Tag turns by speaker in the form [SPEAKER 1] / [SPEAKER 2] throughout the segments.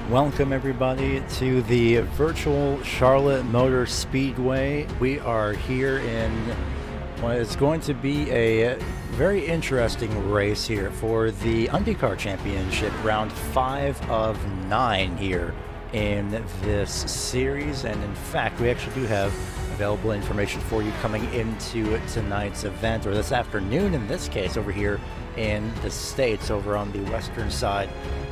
[SPEAKER 1] Welcome everybody to the virtual Charlotte Motor Speedway. We are here in what is going to be a very interesting race here for the Undiecar Championship, round 5 of 9 here in this series. And in fact, we actually do have available information for you coming into tonight's event, or this afternoon in this case, over here in the States, over on the western side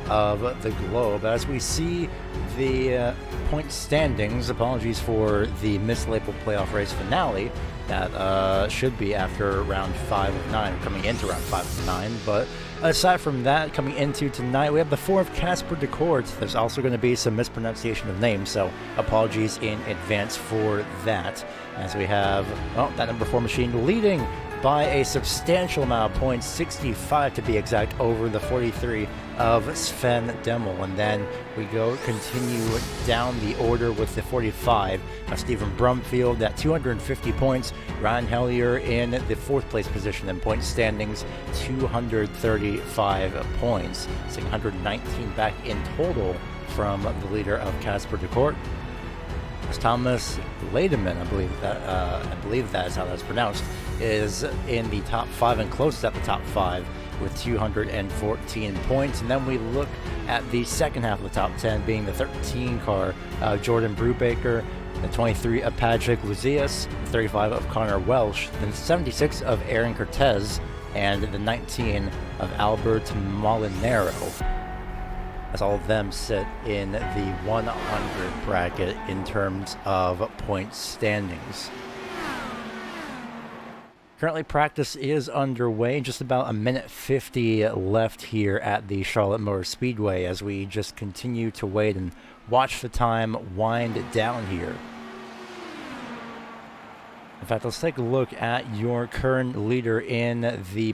[SPEAKER 1] of the globe. As we see the point standings, apologies for the mislabeled playoff race finale, that should be after round 5 of 9, coming into round 5 of 9. But aside from that, coming into tonight, we have the 4 of Casper de Courts. There's also going to be some mispronunciation of names, so apologies in advance for that. As we have, well, that number 4 machine leading by a substantial amount of points, 65 to be exact, over the 43 of Sven Demmel. And then we continue down the order with the 45 of Stephen Brumfield at 250 points. Ryan Hellier in the 4th place position in point standings, 235 points, 619 back in total from the leader of Casper de Court. Thomas Lademan, I believe that is how that's pronounced, is in the top 5 and close at the top 5 with 214 points. And then we look at the second half of the top 10, being the 13 car of Jordan Brubaker, the 23 of Patrick Luzias, the 35 of Connor Welsh, the 76 of Aaron Cortez, and the 19 of Albert Molinero. As all of them sit in the 100 bracket in terms of point standings. Currently, practice is underway. Just about a minute 50 left here at the Charlotte Motor Speedway as we just continue to wait and watch the time wind down here. In fact, let's take a look at your current leader in the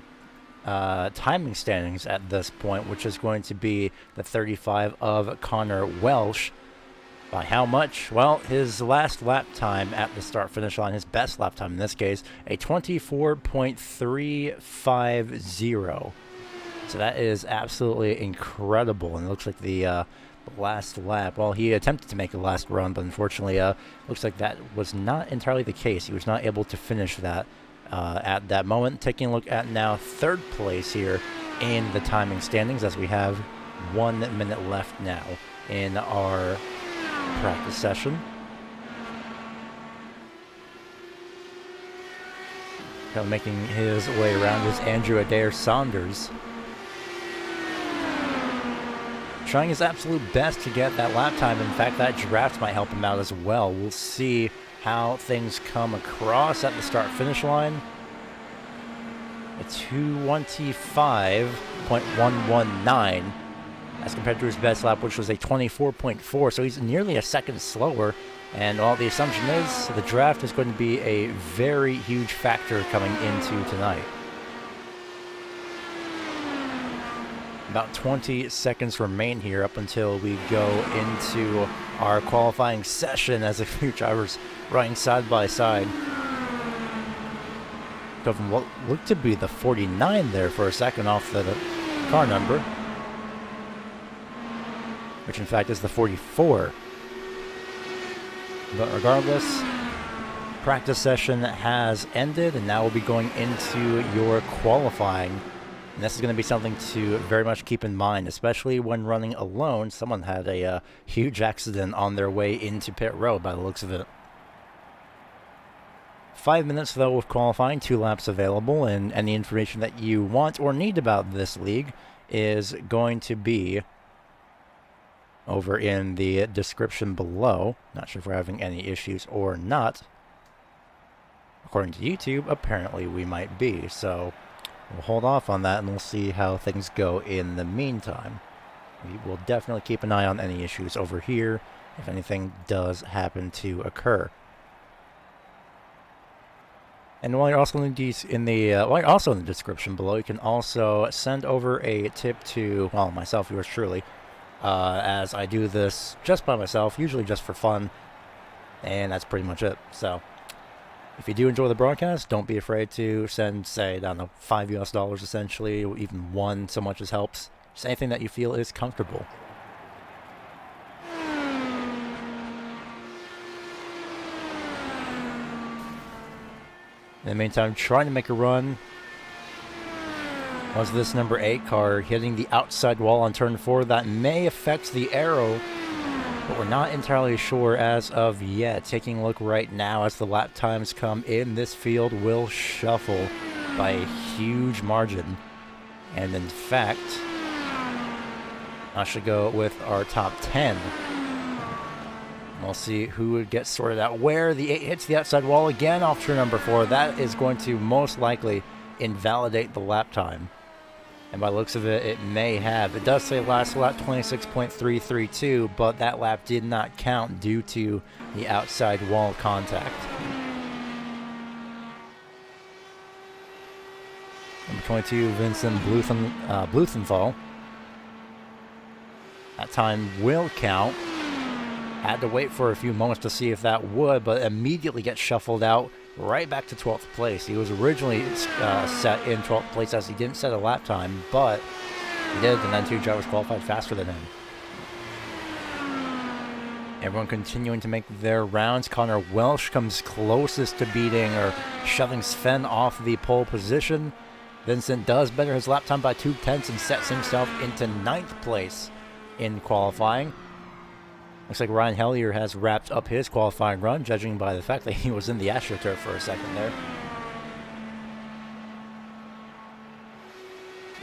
[SPEAKER 1] timing standings at this point, which is going to be the 35 of Connor Welsh. By how much? Well, his last lap time at the start-finish line, his best lap time in this case, a 24.350. So that is absolutely incredible. And it looks like the last lap, well, he attempted to make a last run, but unfortunately, looks like that was not entirely the case. He was not able to finish that at that moment. Taking a look at now 3rd place here in the timing standings, as we have 1 minute left now in our practice session. Making his way around is Andrew Adair Saunders, trying his absolute best to get that lap time. In fact, that draft might help him out as well. We'll see how things come across at the start-finish line. A 225.119 as compared to his best lap, which was a 24.4, so he's nearly a second slower. And all the assumption is the draft is going to be a very huge factor coming into tonight. About 20 seconds remain here up until we go into our qualifying session as a few drivers running side by side. Go from what looked to be the 49 there for a second off the car number, which in fact is the 44. But regardless, practice session has ended, and now we'll be going into your qualifying. And this is going to be something to very much keep in mind, especially when running alone. Someone had a huge accident on their way into pit road by the looks of it. 5 minutes, though, with qualifying, 2 laps available, and any information that you want or need about this league is going to be over in the description below. Not sure if we're having any issues or not. According to YouTube, apparently we might be, so we'll hold off on that and we'll see how things go in the meantime. We will definitely keep an eye on any issues over here if anything does happen to occur. And while you're also in the description below, you can also send over a tip to, well, myself, yours truly, as I do this just by myself, usually just for fun, and that's pretty much it. So if you do enjoy the broadcast, don't be afraid to send, say, I don't know, $5 essentially, or even 1, so much as helps. Just anything that you feel is comfortable. In the meantime, trying to make a run was this number 8 car hitting the outside wall on turn 4. That may affect the arrow, but we're not entirely sure as of yet. Taking a look right now as the lap times come in, this field will shuffle by a huge margin. And in fact, I should go with our top 10. We'll see who would get sorted out. Where the 8 hits the outside wall again off turn number 4, that is going to most likely invalidate the lap time. And by the looks of it, it may have. It does say last lap 26.332, but that lap did not count due to the outside wall contact. Number 22, Vincent Bluthenthal. That time will count. Had to wait for a few moments to see if that would, but immediately gets shuffled out right back to 12th place. He was originally set in 12th place as he didn't set a lap time, but he did, and then 2 drivers qualified faster than him. Everyone continuing to make their rounds. Connor Welsh comes closest to beating or shoving Sven off the pole position. Vincent does better his lap time by 2/10 and sets himself into 9th place in qualifying. Looks like Ryan Hellier has wrapped up his qualifying run, judging by the fact that he was in the AstroTurf for a second there.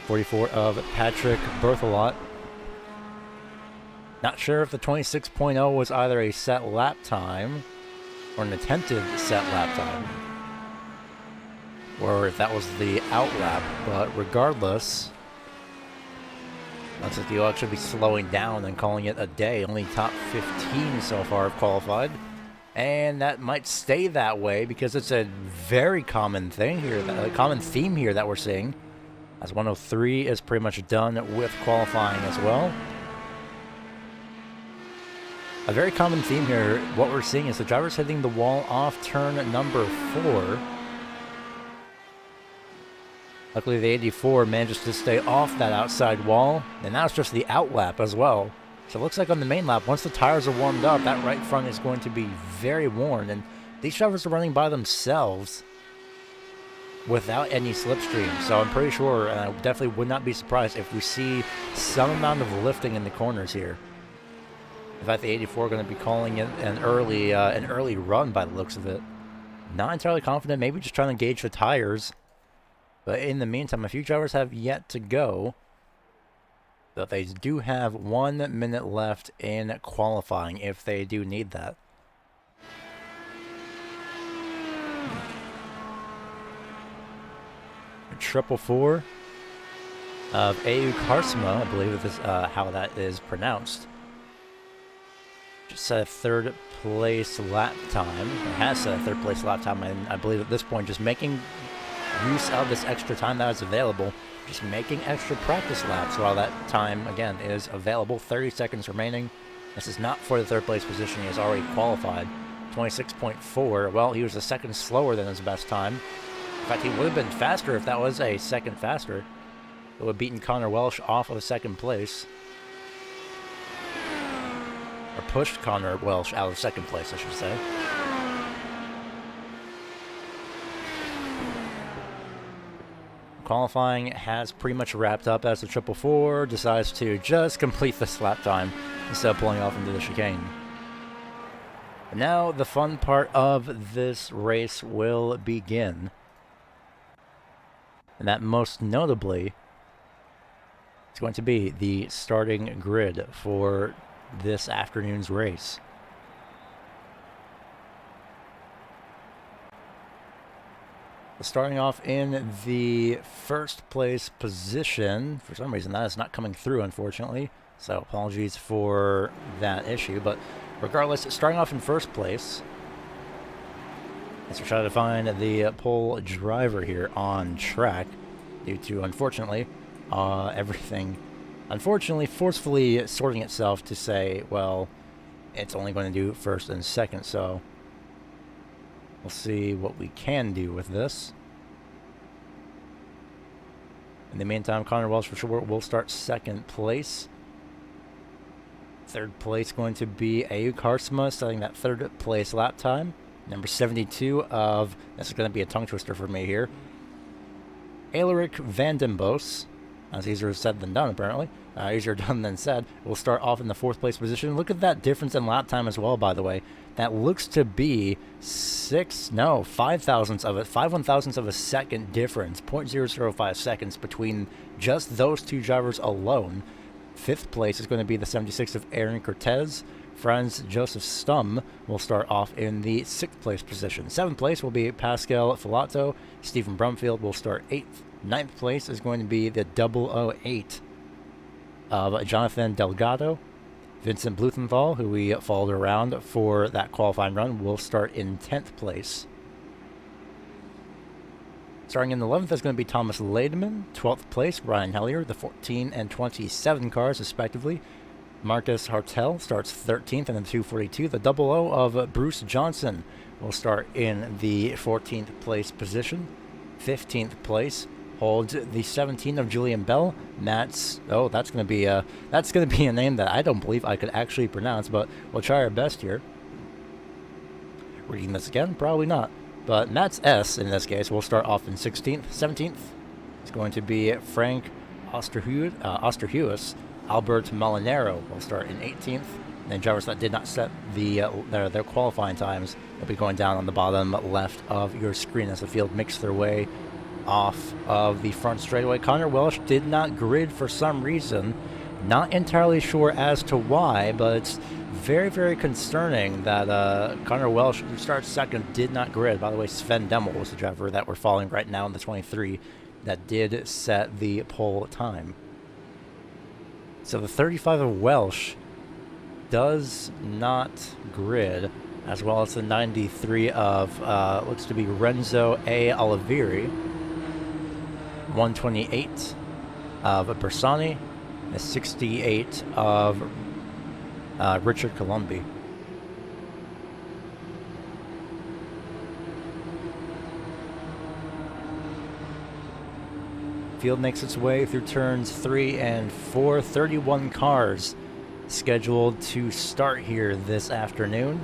[SPEAKER 1] 44 of Patrick Berthelot. Not sure if the 26.0 was either a set lap time or an attempted set lap time, or if that was the out lap, but regardless, looks like the should be slowing down and calling it a day. Only top 15 so far have qualified. And that might stay that way because it's a very common thing here, a common theme here that we're seeing. As 103 is pretty much done with qualifying as well. A very common theme here, what we're seeing is the drivers hitting the wall off turn number 4. Luckily, the 84 manages to stay off that outside wall, and now it's just the out lap as well. So it looks like on the main lap, once the tires are warmed up, that right front is going to be very worn, and these drivers are running by themselves without any slipstream. So I'm pretty sure, and I definitely would not be surprised if we see some amount of lifting in the corners here. In fact, the 84 are going to be calling it an early run by the looks of it. Not entirely confident, maybe just trying to gauge the tires. But in the meantime, a few drivers have yet to go. But they do have 1 minute left in qualifying if they do need that. A 444 of Undiecar, I believe this is how that is pronounced. Just set a 3rd place lap time. It has set a 3rd place lap time, and I believe at this point just making use of this extra time that is available, just making extra practice laps while that time again is available. 30 seconds remaining. This is not for the 3rd place position. He has already qualified. 26.4. Well, he was a second slower than his best time. In fact, he would have been faster if that was a second faster. It would have beaten Connor Welsh off of 2nd place, or pushed Connor Welsh out of 2nd place, I should say. Qualifying has pretty much wrapped up as the 444 decides to just complete this lap time instead of pulling off into the chicane. And now the fun part of this race will begin. And that most notably is going to be the starting grid for this afternoon's race. Starting off in the 1st place position, for some reason that is not coming through, unfortunately, so apologies for that issue, but regardless, starting off in 1st place, as we're trying to find the pole driver here on track, due to, unfortunately, everything, forcefully sorting itself to say, well, it's only going to do 1st and 2nd, so we'll see what we can do with this. In the meantime, Connor Welsh for sure will start 2nd place. 3rd place going to be Undiecar, setting that 3rd place lap time. Number 72 of, this is going to be a tongue twister for me here, Alaric van den Bos. That's easier said than done, apparently. Easier done than said. We'll start off in the 4th place position. Look at that difference in lap time as well, by the way. That looks to be 5 thousandths of it, 5 1,000ths of a second difference, 0.005 seconds between just those two drivers alone. 5th place is going to be the 76 of Aaron Cortez. Franz Joseph Stum will start off in the 6th place position. 7th place will be Pascal Filato. Stephen Brumfield will start 8th. 9th place is going to be the 008 of Jonathan Delgado. Vincent Bluthenthal, who we followed around for that qualifying run, will start in 10th place. Starting in the 11th is going to be Thomas Lademan. 12th place, Brian Hellier, the 14 and 27 cars, respectively. Marcus Hartel starts 13th in the 242. The 00 of Bruce Johnson will start in the 14th place position. 15th place holds the 17 of Julian Bell. That's going to be a name that I don't believe I could actually pronounce, but we'll try our best here. Reading this again, probably not. But Matt's S in this case will start off in 16th. 17th is going to be Frank Osterhuis. Albert Molinaro will start in 18th. And then drivers that did not set their qualifying times will be going down on the bottom left of your screen as the field makes their way off of the front straightaway. Connor Welsh did not grid for some reason. Not entirely sure as to why, but it's very, very concerning that Connor Welsh, who starts second, did not grid. By the way, Sven Demmel was the driver that we're following right now in the 23 that did set the pole time. So the 35 of Welsh does not grid, as well as the 93 of, looks to be Renzo A. Olivieri. 128 of Bersani, the 68 of Richard Colombi. Field makes its way through turns 3 and 4. 31 cars scheduled to start here this afternoon.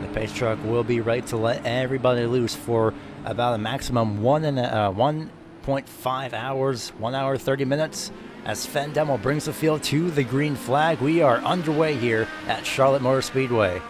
[SPEAKER 1] The pace truck will be ready to let everybody loose for about a maximum 1.5 hours, 1 hour 30 minutes. As Sven Demmel brings the field to the green flag, we are underway here at Charlotte Motor Speedway.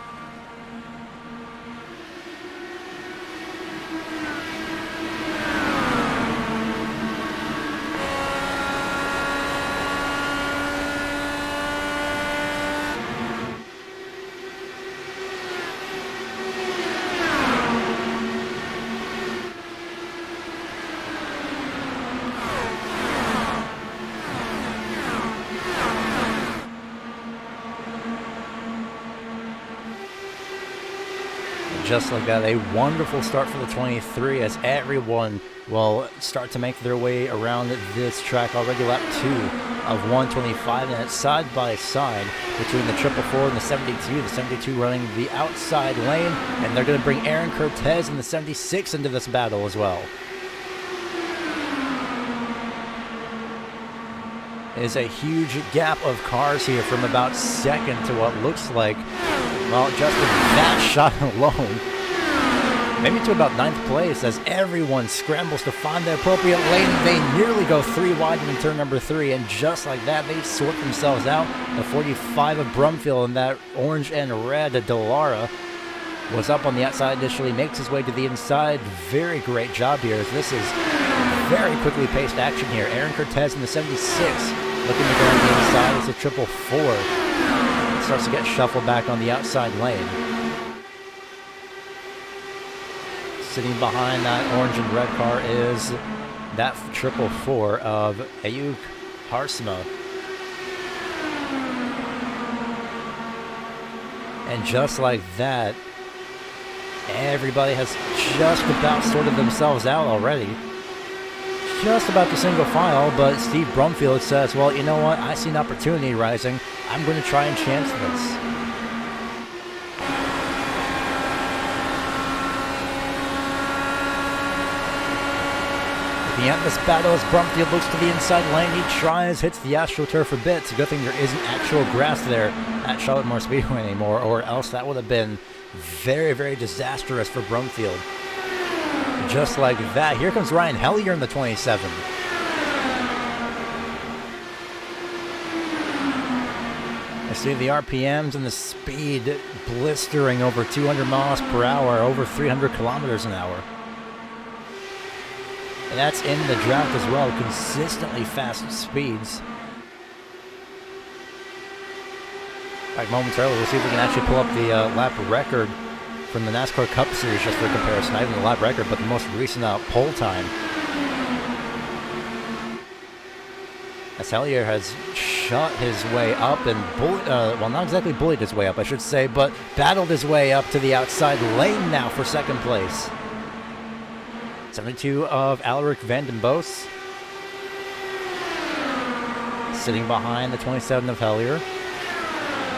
[SPEAKER 1] Just like that, a wonderful start for the 23 as everyone will start to make their way around this track. Already lap 2 of 125, and it's side by side between the 444 and the 72. The 72 running the outside lane, and they're going to bring Aaron Cortez and the 76 into this battle as well. Is a huge gap of cars here from about second to what looks like, well, just in that shot alone, maybe to about 9th place as everyone scrambles to find the appropriate lane. They nearly go 3 wide in turn number 3, and just like that, they sort themselves out. The 45 of Brumfield and that orange and red Dallara was up on the outside initially, makes his way to the inside. Very great job here, as this is very quickly paced action here. Aaron Cortez in the 76 looking to go on the inside as the 444 starts to get shuffled back on the outside lane. Sitting behind that orange and red car is that 444 of Ayuk Harsma. And just like that, everybody has just about sorted themselves out already. Just about the single file, but Steve Brumfield says, well, you know what? I see an opportunity rising. I'm going to try and chance this. Looking at this battle as Brumfield looks to the inside lane. He tries, hits the AstroTurf a bit. It's a good thing there isn't actual grass there at Charlotte Moore Speedway anymore, or else that would have been very, very disastrous for Brumfield. Just like that. Here comes Ryan Hellier in the 27. I see the RPMs and the speed blistering over 200 miles per hour, over 300 kilometers an hour. And that's in the draft as well, consistently fast speeds. Like momentarily, we'll see if we can actually pull up the lap record from the NASCAR Cup Series just for comparison. Not even the lap record, but the most recent pole time. As Hellier has shot his way up and, well, not exactly bullied his way up, I should say, but battled his way up to the outside lane now for second place. 72 of Alaric van den Bosch. Sitting behind the 27 of Hellier.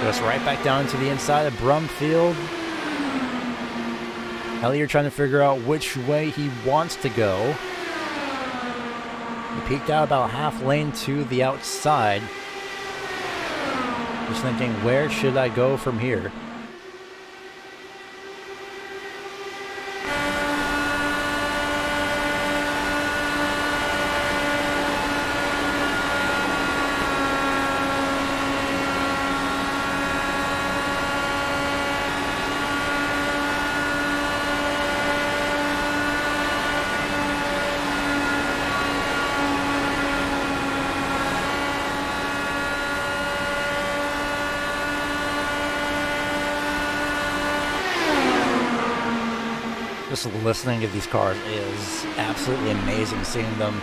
[SPEAKER 1] Goes right back down to the inside of Brumfield. Hellier trying to figure out which way he wants to go. He peeked out about half lane to the outside. Just thinking, where should I go from here? Just listening to these cars is absolutely amazing, seeing them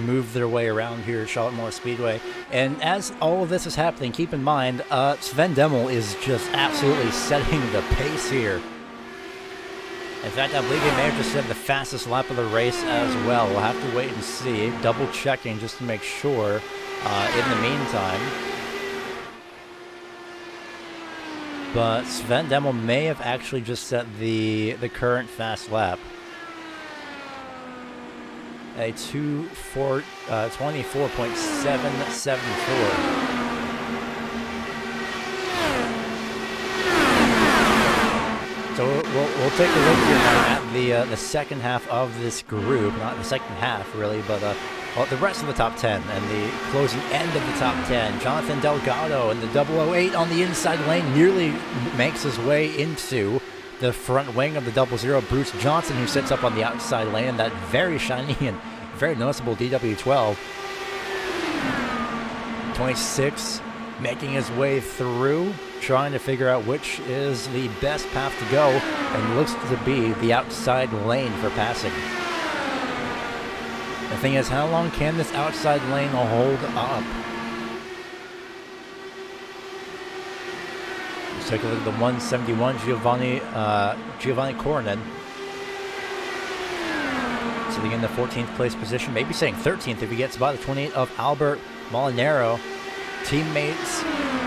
[SPEAKER 1] move their way around here at Charlotte Moore Speedway. And as all of this is happening, keep in mind, Sven Demmel is just absolutely setting the pace here. In fact, I believe he may have just set the fastest lap of the race as well. We'll have to wait and see, double checking just to make sure in the meantime. But Sven Demmel may have actually just set the current fast lap. A 24.774. So we'll take a look here now at the second half of this group. Not the second half, really, but the rest of the top 10 and the closing end of the top 10. Jonathan Delgado in the 008 on the inside lane nearly makes his way into the front wing of the 00. Bruce Johnson, who sits up on the outside lane in that very shiny and very noticeable DW12. 26 making his way through, trying to figure out which is the best path to go, and looks to be the outside lane for passing. The thing is, how long can this outside lane hold up? Let's take a look at the 171 Giovanni Coronen. Sitting in the 14th place position, maybe saying 13th if he gets by the 28 of Albert Molinaro. Teammates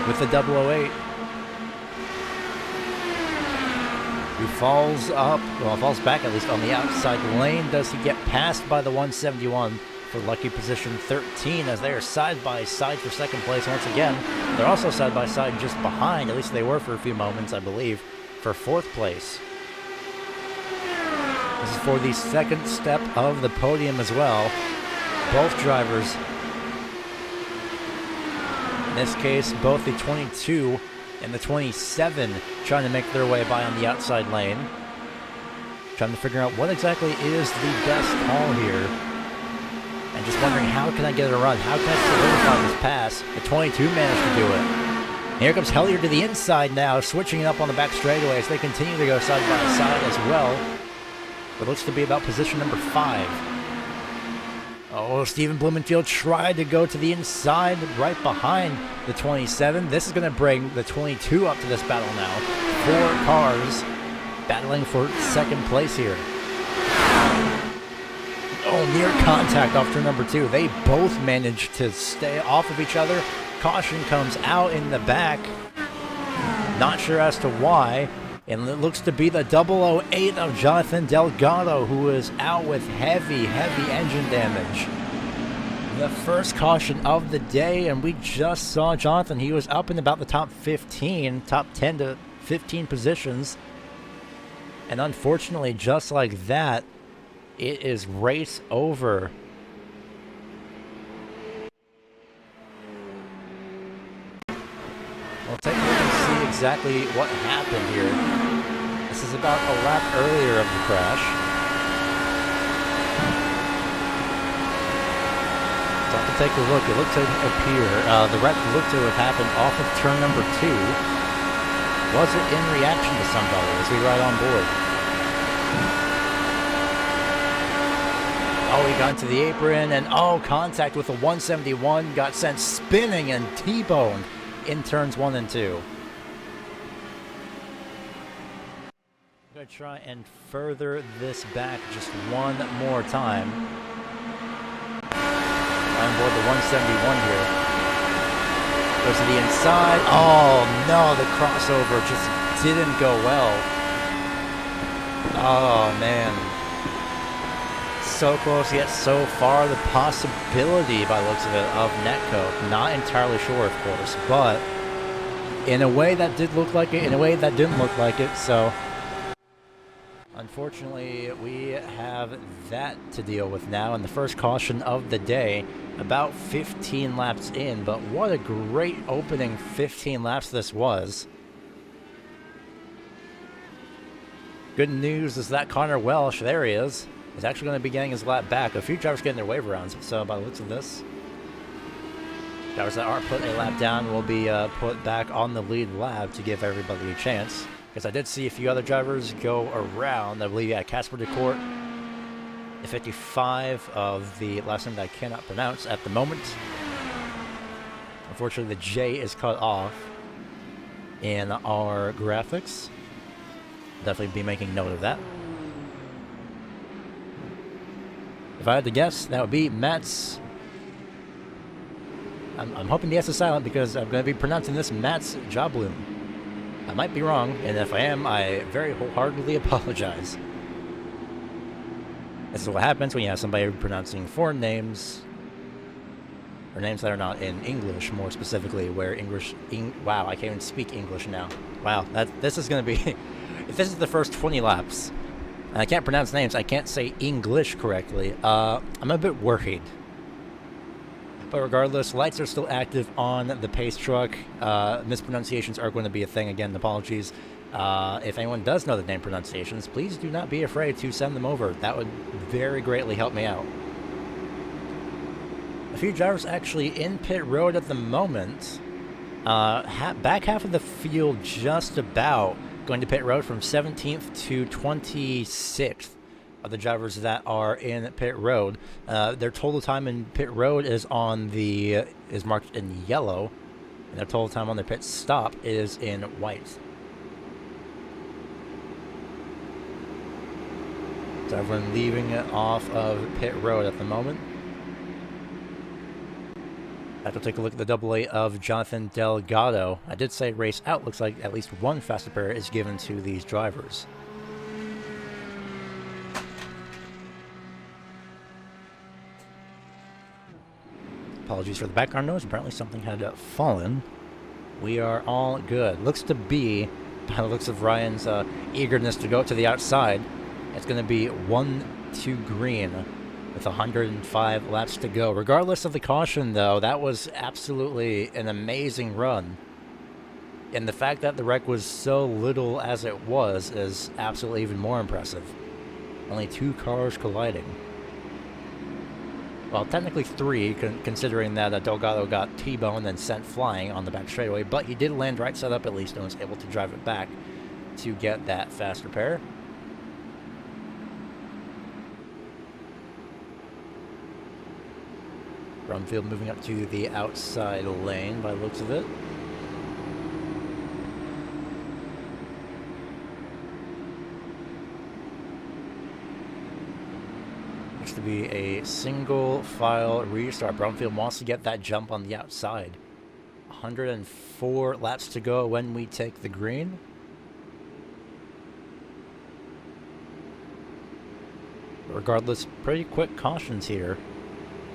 [SPEAKER 1] with the 008. Who falls up, well, falls back at least on the outside lane. Does he get passed by the 171 for lucky position 13 as they are side by side for second place once again. They're also side by side just behind, at least they were for a few moments, I believe, for fourth place. This is for the second step of the podium as well. Both drivers, in this case, both the 22 and the 27 trying to make their way by on the outside lane. Trying to figure out what exactly is the best call here. And just wondering, how can I get it a run? How can I solidify this pass? The 22 managed to do it. And here comes Hellier to the inside now, switching it up on the back straightaway as they continue to go side by side as well. It looks to be about position number 5. Oh, Stephen Blumenfield tried to go to the inside, right behind the 27. This is going to bring the 22 up to this battle now. 4 cars battling for second place here. Oh, near contact off turn number 2. They both managed to stay off of each other. Caution comes out in the back. Not sure as to why. And it looks to be the 008 of Jonathan Delgado, who is out with heavy engine damage. The first caution of the day, and we just saw Jonathan. He was up in about the top 15, top 10 to 15 positions. And unfortunately, just like that, it is race over. We'll take a look and see exactly what happened here. This is about a lap earlier of the crash. So to take a look, it looked to appear, the wreck looked to have happened off of turn number 2. Was it in reaction to somebody as we ride on board? Oh, he got into the apron, and contact with the 171, got sent spinning and T-boned in turns 1 and 2. I'm going to try and further this back just one more time. On board the 171 here. Goes to the inside. Oh no, the crossover just didn't go well. Oh man. So close yet so far. The possibility, by the looks of it, of netcode. Not entirely sure, of course, but in a way that did look like it, in a way that didn't look like it, so unfortunately we have that to deal with now, and the first caution of the day, about 15 laps in, but what a great opening 15 laps this was. Good news is that Connor Welsh, there he is actually going to be getting his lap back. A few drivers getting their wave rounds, so by the looks of this, drivers that aren't put a lap down will be put back on the lead lap to give everybody a chance. Because I did see a few other drivers go around. I believe, yeah, Casper DeCourt, the 55 of the last name that I cannot pronounce at the moment. Unfortunately, the J is cut off in our graphics. Definitely be making note of that. If I had to guess, that would be Mats. I'm hoping the S is silent because I'm going to be pronouncing this Mats Jablum. I might be wrong, and if I am, I very wholeheartedly apologize. This is what happens when you have somebody pronouncing foreign names, or names that are not in English, more specifically, where wow, I can't even speak English now. Wow, this is going to be, if this is the first 20 laps, and I can't pronounce names, I can't say English correctly, I'm a bit worried. But regardless, lights are still active on the pace truck. Mispronunciations are going to be a thing. Again, apologies. If anyone does know the name pronunciations, please do not be afraid to send them over. That would very greatly help me out. A few drivers actually in pit road at the moment. Back half of the field just about going to pit road from 17th to 26th. Of the drivers that are in pit road. Their total time in pit road is marked in yellow, and their total time on their pit stop is in white. So everyone leaving it off of pit road at the moment. I have to take a look at the AA of Jonathan Delgado. I did say race out. Looks like at least one fast repair is given to these drivers. Apologies for the background noise. Apparently something had fallen. We are all good. Looks to be, by the looks of Ryan's eagerness to go to the outside, it's going to be 1-2 green with 105 laps to go. Regardless of the caution, though, that was absolutely an amazing run. And the fact that the wreck was so little as it was is absolutely even more impressive. Only 2 cars colliding. Well, technically 3, considering that Delgado got T-boned and sent flying on the back straightaway, but he did land right side up at least and was able to drive it back to get that fast repair. Brumfield moving up to the outside lane by the looks of it. To be a single file restart. Brumfield wants to get that jump on the outside. 104 laps to go when we take the green. Regardless, pretty quick cautions here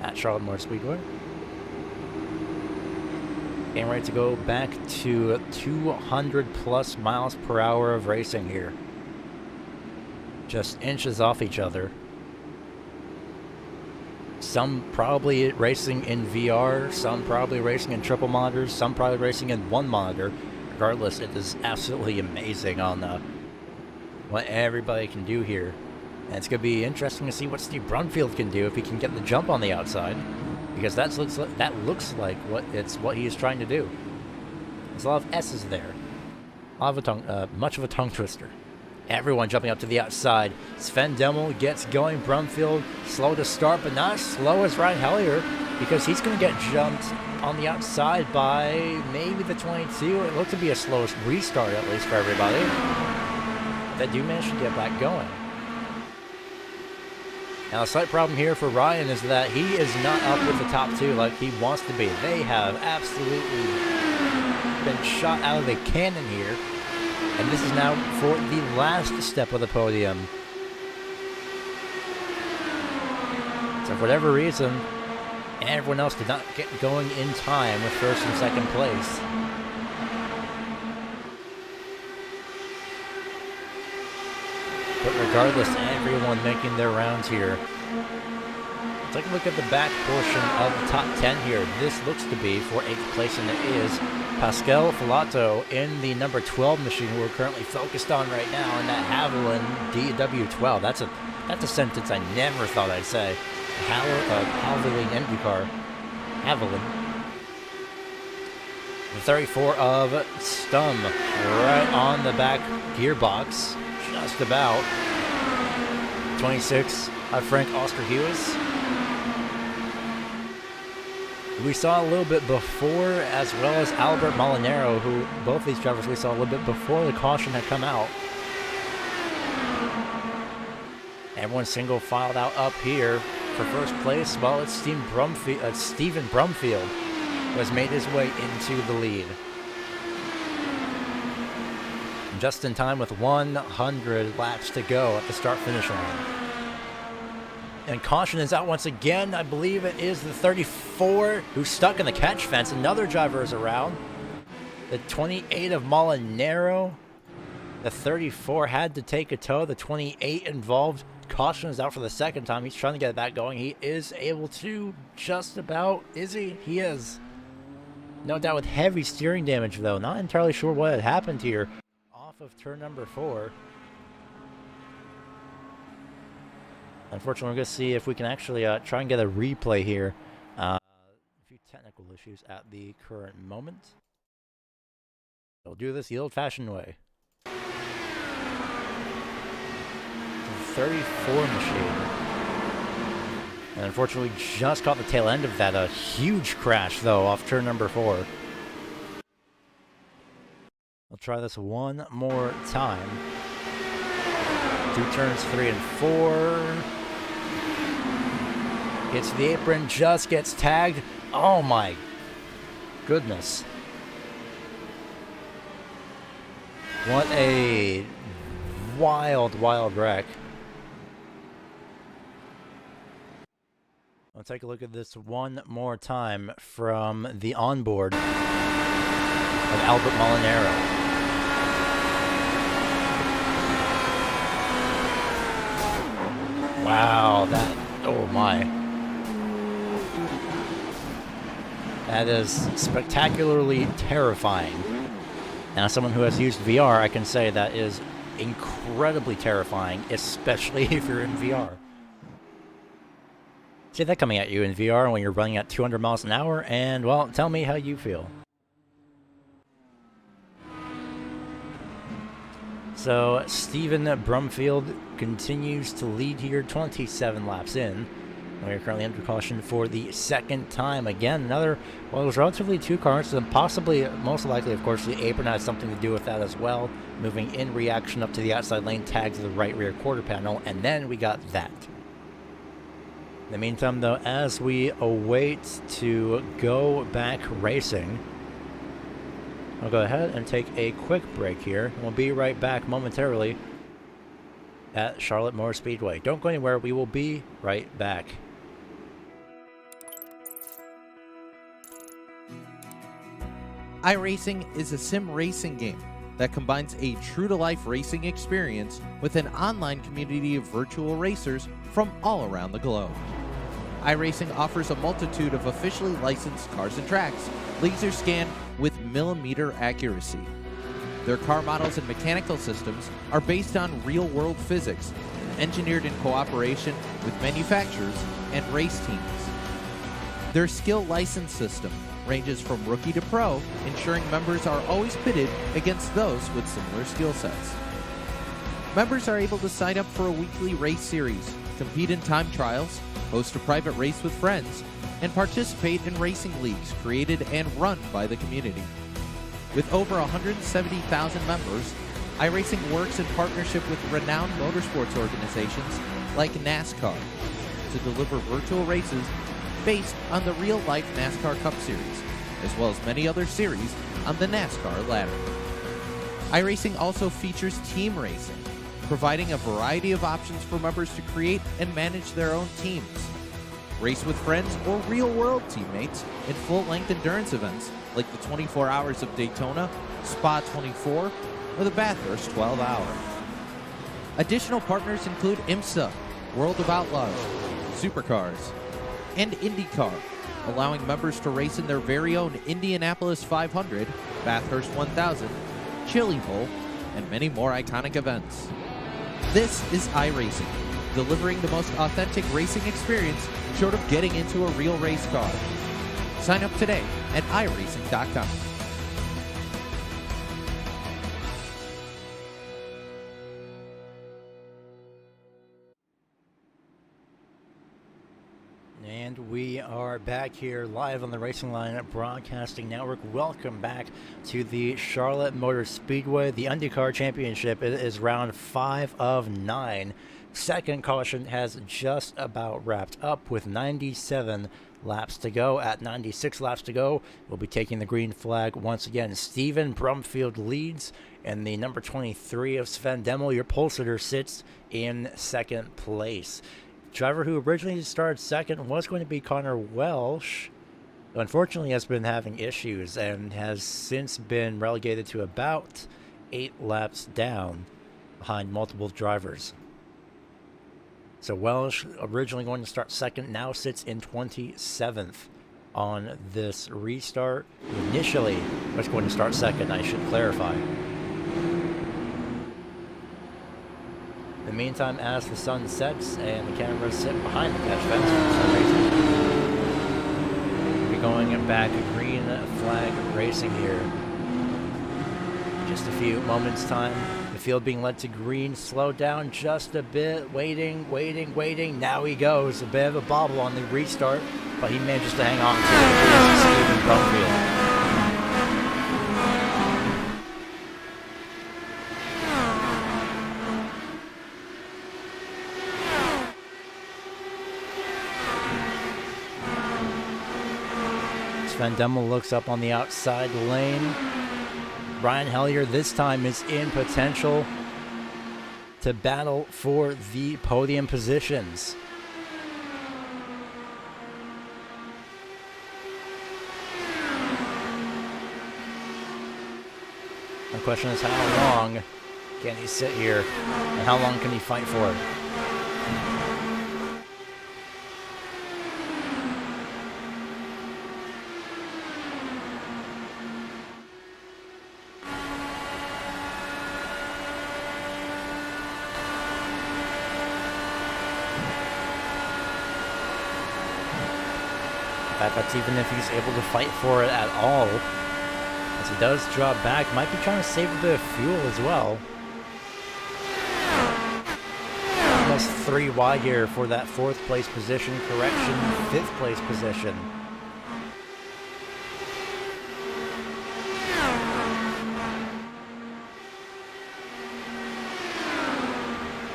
[SPEAKER 1] at Charlotte Motor Speedway. Getting ready to go back to 200 plus miles per hour of racing here. Just inches off each other. Some probably racing in VR, some probably racing in triple monitors, some probably racing in one monitor. Regardless, it is absolutely amazing on what everybody can do here. And it's going to be interesting to see what Steve Brumfield can do if he can get the jump on the outside. Because that looks like what he is trying to do. There's a lot of S's there. Much of a tongue twister. Everyone jumping up to the outside. Sven Demmel gets going. Brumfield slow to start, but not as slow as Ryan Hellier, because he's going to get jumped on the outside by maybe the 22. It looked to be a slow restart, at least for everybody. They do manage to get back going. Now, a slight problem here for Ryan is that he is not up with the top two like he wants to be. They have absolutely been shot out of the cannon here. And this is now for the last step of the podium. So for whatever reason, everyone else did not get going in time with first and second place. But regardless, everyone making their rounds here. Take a look at the back portion of the top 10 here. This looks to be for 8th place, and it is Pascal Filato in the number 12 machine we're currently focused on right now in that Haviland DW12. That's a sentence I never thought I'd say. Haviland Undiecar. Haviland. The 34 of Stum right on the back gearbox. Just about. 26 of Frank Osterhuis. We saw a little bit before, as well as Albert Molinaro, who both these drivers we saw a little bit before the caution had come out. Everyone single filed out up here for first place. Well, it's Stephen Brumfield who has made his way into the lead. Just in time with 100 laps to go at the start-finish line. And caution is out once again. I believe it is the 34 who's stuck in the catch fence. Another driver is around. The 28 of Molinaro. The 34 had to take a tow. The 28 involved. Caution is out for the second time. He's trying to get that going. He is able to just about. Is he? He is. No doubt with heavy steering damage, though. Not entirely sure what had happened here. Off of turn number 4. Unfortunately, we're going to see if we can actually try and get a replay here. A few technical issues at the current moment. We'll do this the old-fashioned way. The 34 machine. And unfortunately, just caught the tail end of that. A huge crash, though, off turn number 4. We'll try this one more time. Through turns 3 and 4. Gets the apron, just gets tagged. Oh my goodness. What a wild, wild wreck. I'll take a look at this one more time from the onboard of Albert Molinaro. Wow, oh my. That is spectacularly terrifying. Now, as someone who has used VR, I can say that is incredibly terrifying, especially if you're in VR. See that coming at you in VR when you're running at 200 miles an hour, and, well, tell me how you feel. So, Stephen Brumfield continues to lead here, 27 laps in. We are currently under caution for the second time. Again, it was relatively 2 cars, and possibly, most likely, of course, the apron had something to do with that as well. Moving in reaction up to the outside lane, tag to the right rear quarter panel, and then we got that. In the meantime, though, as we await to go back racing, I'll go ahead and take a quick break here. We'll be right back momentarily at Charlotte Motor Speedway. Don't go anywhere. We will be right back.
[SPEAKER 2] iRacing is a sim racing game that combines a true-to-life racing experience with an online community of virtual racers from all around the globe. iRacing offers a multitude of officially licensed cars and tracks, laser scanned with millimeter accuracy. Their car models and mechanical systems are based on real-world physics, engineered in cooperation with manufacturers and race teams. Their skill license system ranges from rookie to pro, ensuring members are always pitted against those with similar skill sets. Members are able to sign up for a weekly race series, compete in time trials, host a private race with friends, and participate in racing leagues created and run by the community. With over 170,000 members, iRacing works in partnership with renowned motorsports organizations like NASCAR to deliver virtual races based on the real-life NASCAR Cup Series, as well as many other series on the NASCAR ladder. iRacing also features team racing, providing a variety of options for members to create and manage their own teams. Race with friends or real-world teammates in full-length endurance events like the 24 Hours of Daytona, Spa 24, or the Bathurst 12-Hour. Additional partners include IMSA, World of Outlaws, Supercars, and Undiecar, allowing members to race in their very own Indianapolis 500, Bathurst 1000, Chili Bowl, and many more iconic events. This is iRacing, delivering the most authentic racing experience short of getting into a real race car. Sign up today at iRacing.com.
[SPEAKER 1] And we are back here live on the Racing Line Broadcasting Network. Welcome back to the Charlotte Motor Speedway, the Undiecar Championship. It is round 5 of 9. Second caution has just about wrapped up with 97 laps to go. At 96 laps to go, we'll be taking the green flag once again. Steven Brumfield leads, and the number 23 of Sven Demmel, your pole sitter, sits in second place. Driver who originally started second was going to be Connor Welsh. Unfortunately, has been having issues and has since been relegated to about 8 laps down behind multiple drivers. So Welsh, originally going to start second, now sits in 27th on this restart. Initially was going to start second, I should clarify. In the meantime, as the sun sets and the cameras sit behind the catch fence for some reason, we'll be going back green flag racing here. Just a few moments time. The field being led to green. Slow down just a bit. Waiting. Now he goes. A bit of a bobble on the restart, but he manages to hang on to it. Steven Brumfield. Sven Demmel looks up on the outside lane. Ryan Hellier this time is in potential to battle for the podium positions. The question is, how long can he sit here and how long can he fight for it? That's even if he's able to fight for it at all. As he does drop back, might be trying to save a bit of fuel as well. Almost 3 wide here for that 4th place position. Correction, 5th place position.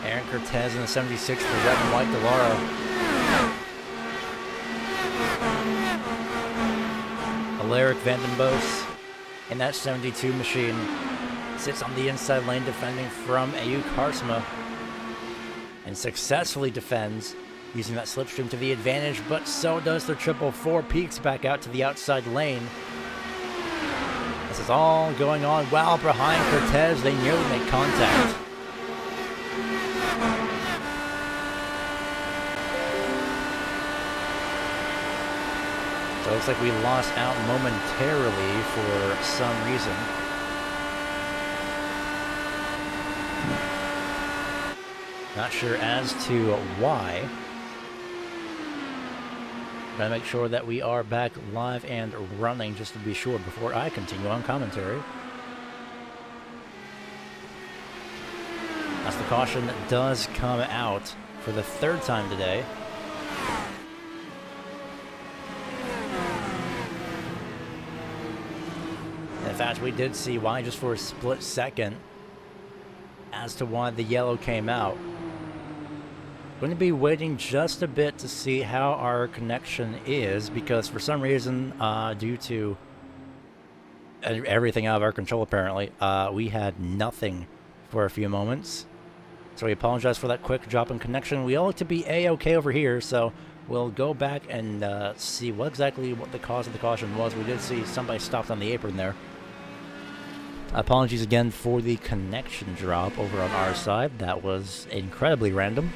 [SPEAKER 1] Aaron Cortez in the 76 for red and white Dallara. Alaric Vandenbos in that 72 machine sits on the inside lane defending from Ayuk Harsma. and successfully defends, using that slipstream to the advantage, but so does the 444. Peaks back out to the outside lane. This is all going on well behind Cortez. They nearly make contact. So it looks like we lost out momentarily for some reason. Not sure as to why. Gotta make sure that we are back live and running just to be sure before I continue on commentary. As the caution does come out for the third time today. In fact, we did see why just for a split second as to why the yellow came out. Going to be waiting just a bit to see how our connection is, because for some reason, due to everything out of our control apparently, we had nothing for a few moments. So we apologize for that quick drop in connection. We all look to be A-okay over here, so we'll go back and see what the cause of the caution was. We did see somebody stopped on the apron there. Apologies again for the connection drop over on our side. That was incredibly random.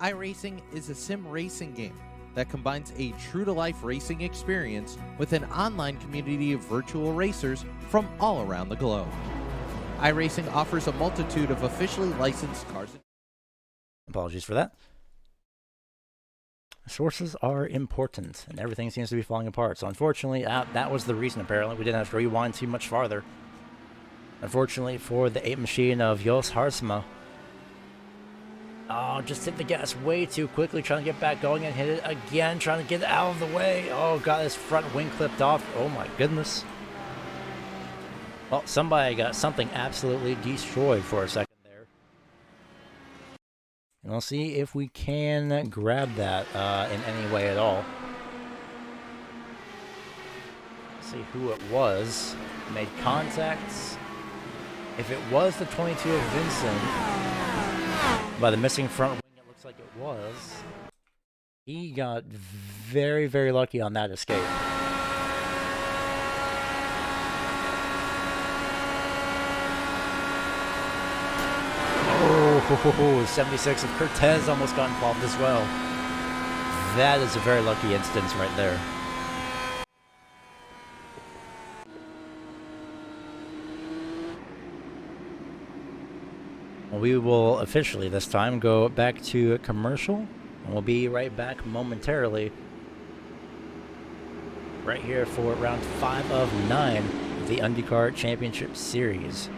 [SPEAKER 2] iRacing is a sim racing game that combines a true-to-life racing experience with an online community of virtual racers from all around the globe. iRacing offers a multitude of officially licensed cars.
[SPEAKER 1] Apologies for that. Sources are important, and everything seems to be falling apart. So unfortunately, that was the reason, apparently. We didn't have to rewind too much farther. Unfortunately for the 8 machine of Jos Harsma. Oh, just hit the gas way too quickly, trying to get back going and hit it again, trying to get out of the way. Oh, got his front wing clipped off. Oh my goodness. Well, somebody got something absolutely destroyed for a second there. And we'll see if we can grab that in any way at all. Let's see who it was. Made contacts. If it was the 22 of Vincent, by the missing front wing, it looks like it was. He got very, very lucky on that escape. Oh, 76 of Cortez almost got involved as well. That is a very lucky instance right there. We will officially this time go back to commercial, and we'll be right back momentarily. Right here for round 5 of 9 of the Undiecar Championship Series.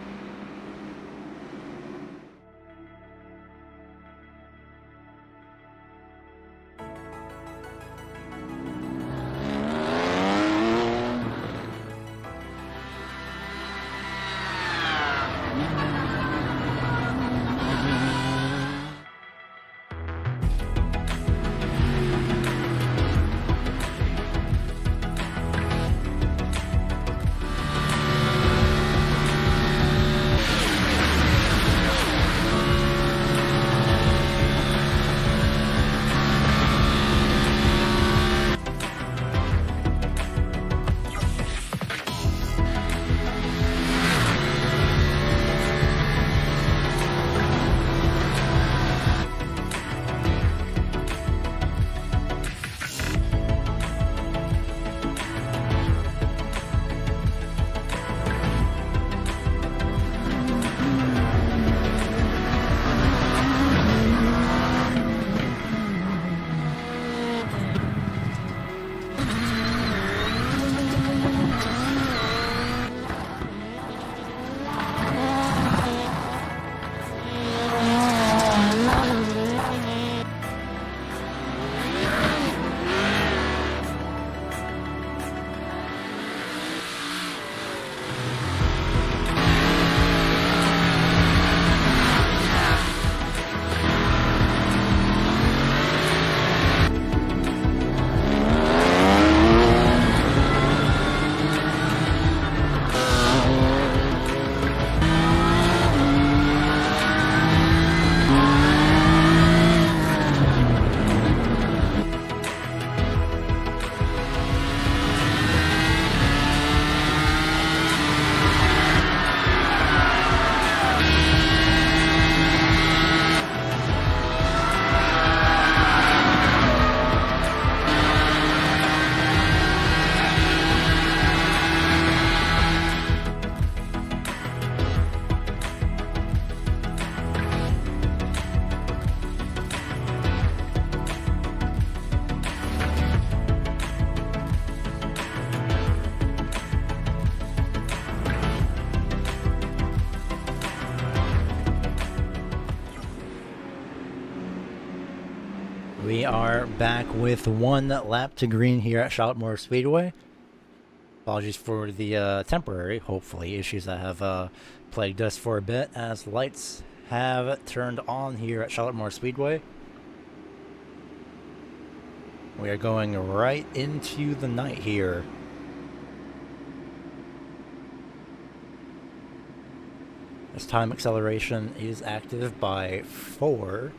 [SPEAKER 1] We are back with one lap to green here at Charlotte Motor Speedway. Apologies for the temporary, hopefully, issues that have plagued us for a bit, as lights have turned on here at Charlotte Motor Speedway. We are going right into the night here. This time acceleration is active by 4.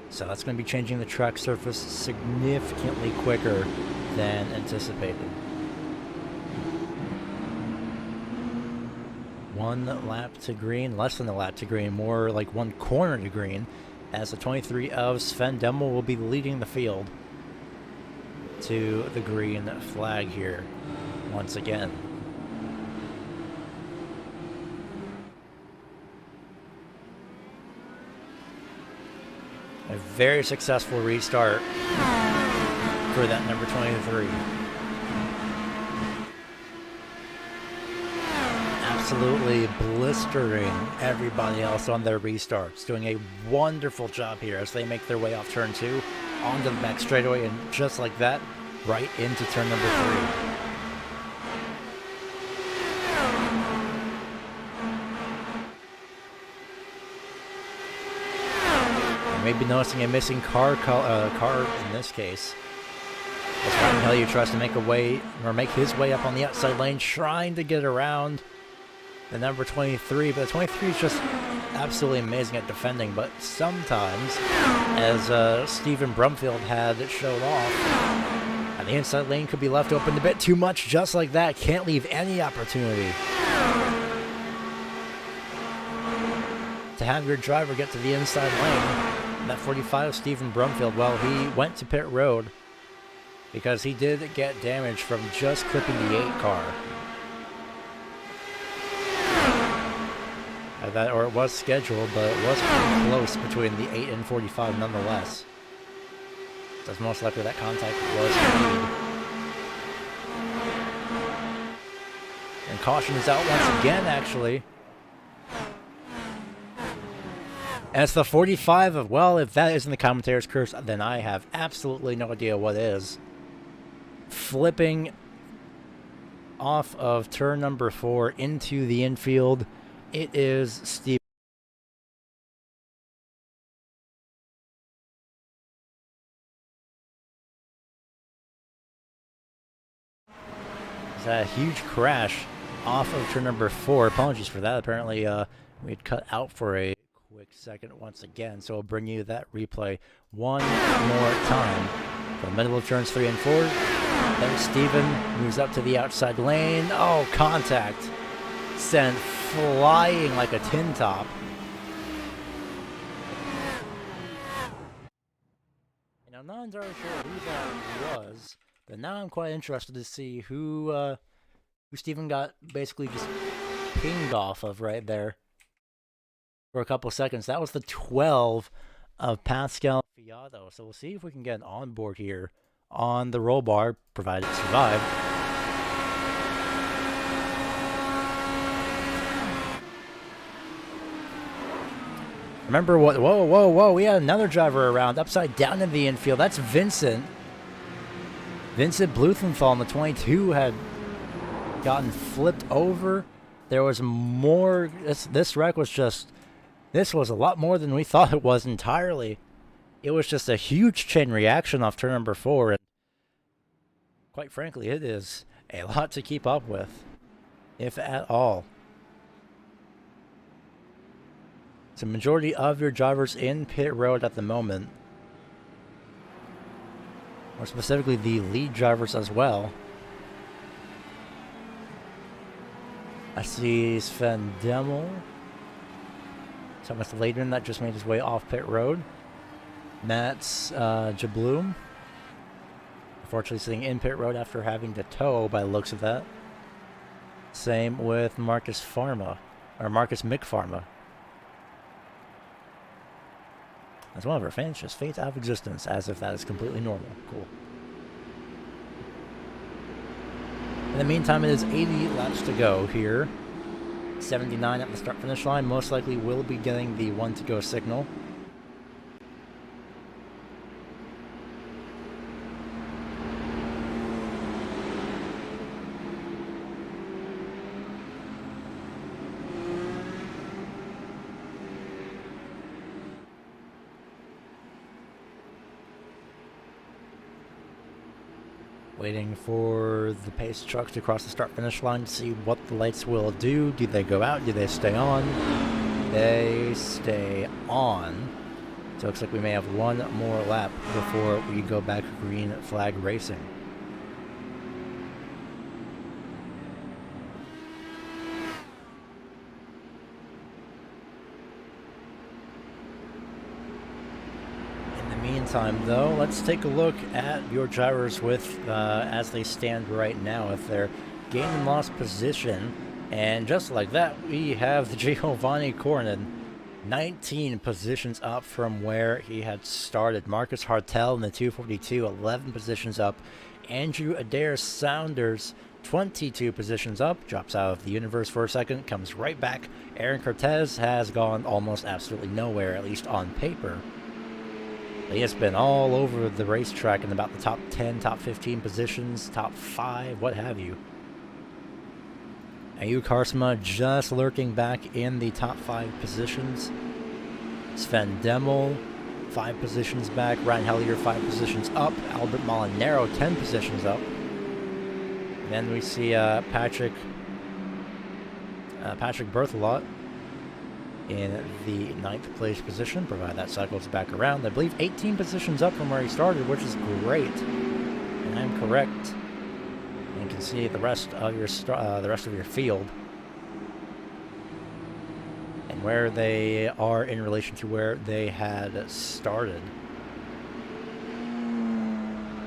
[SPEAKER 1] So that's going to be changing the track surface significantly quicker than anticipated. 1 lap to green, less than a lap to green, more like 1 corner to green, as the 23 of Sven Demmel will be leading the field to the green flag here once again. A very successful restart for that number 23. Absolutely blistering everybody else on their restarts. Doing a wonderful job here as they make their way off turn 2 onto the back straightaway, and just like that, right into turn number 3. Maybe noticing a missing car in this case. As Ryan Hillier tries to make his way up on the outside lane, trying to get around the number 23. But the 23 is just absolutely amazing at defending. But sometimes, as Stephen Brumfield had showed off, and the inside lane could be left open a bit too much, just like that. Can't leave any opportunity to have your driver get to the inside lane. That 45, Stephen Brumfield, well, he went to pit road because he did get damage from just clipping the 8 car. Or it was scheduled, but it was pretty close between the 8 and 45 nonetheless. So it's most likely that contact was made. And caution is out once again, actually. And it's the 45 of, well, if that isn't the commentator's curse, then I have absolutely no idea what is. Flipping off of turn number 4 into the infield, it is Steve. It's a huge crash off of turn number 4. Apologies for that. Apparently, we had cut out for a quick second once again, so we'll bring you that replay one more time. From the middle of turns 3 and 4, then Steven moves up to the outside lane. Oh, contact sent flying like a tin top. And I'm not entirely sure who that was, but now I'm quite interested to see who Steven got basically just pinged off of right there for a couple seconds. That was the 12 of Pascal Fiato. So we'll see if we can get an onboard here on the roll bar, provided it survived. Remember what? Whoa! We had another driver around, upside down in the infield. That's Vincent. Vincent Bluthenthal on the 22 had gotten flipped over. There was more. This wreck was just. This was a lot more than we thought it was entirely. It was just a huge chain reaction off turn number 4, and quite frankly, it is a lot to keep up with, if at all. So majority of your drivers in pit road at the moment, or specifically the lead drivers as well. I see Sven Demmel. Thomas Layden that just made his way off pit road. Mats Jabloom, unfortunately sitting in pit road after having to tow by the looks of that. Same with Marcus Mick Pharma. As one of our fans just fades out of existence, as if that is completely normal. Cool. In the meantime, it is 80 laps to go here. 79 at the start finish line. Most likely will be getting the 1 to go signal. Waiting for the pace truck to cross the start-finish line to see what the lights will do. Do they go out? Do they stay on? They stay on. So it looks like we may have one more lap before we go back to green flag racing. Meantime, though, let's take a look at your drivers with as they stand right now with their gain and loss position. And just like that, we have the Giovanni Cornin 19 positions up from where he had started. Marcus Hartel in the 242, 11 positions up. Andrew Adair Saunders, 22 positions up, drops out of the universe for a second, comes right back. Aaron Cortez has gone almost absolutely nowhere, at least on paper. He has been all over the racetrack in about the top 10, top 15 positions, top 5, what have you. Ayuk Harsma just lurking back in the top 5 positions. Sven Demmel, 5 positions back. Ryan Hellier, 5 positions up. Albert Molinaro, 10 positions up. Then we see Patrick Berthelot in the 9th place position, provided that cycles back around. I believe 18 positions up from where he started, which is great. And I'm correct. And you can see the rest of your field and where they are in relation to where they had started.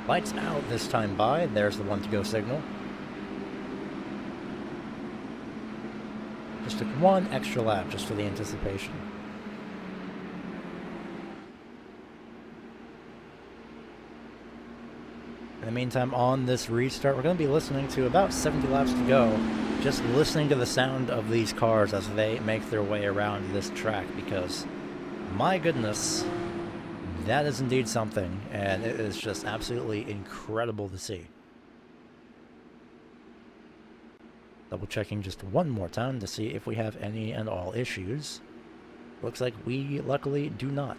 [SPEAKER 1] Lights out this time by. There's the 1 to go signal. Just took one extra lap just for the anticipation. In the meantime, on this restart, we're going to be listening to about 70 laps to go. Just listening to the sound of these cars as they make their way around this track, because, my goodness, that is indeed something, and it is just absolutely incredible to see. Double checking just one more time to see if we have any and all issues. Looks like we luckily do not.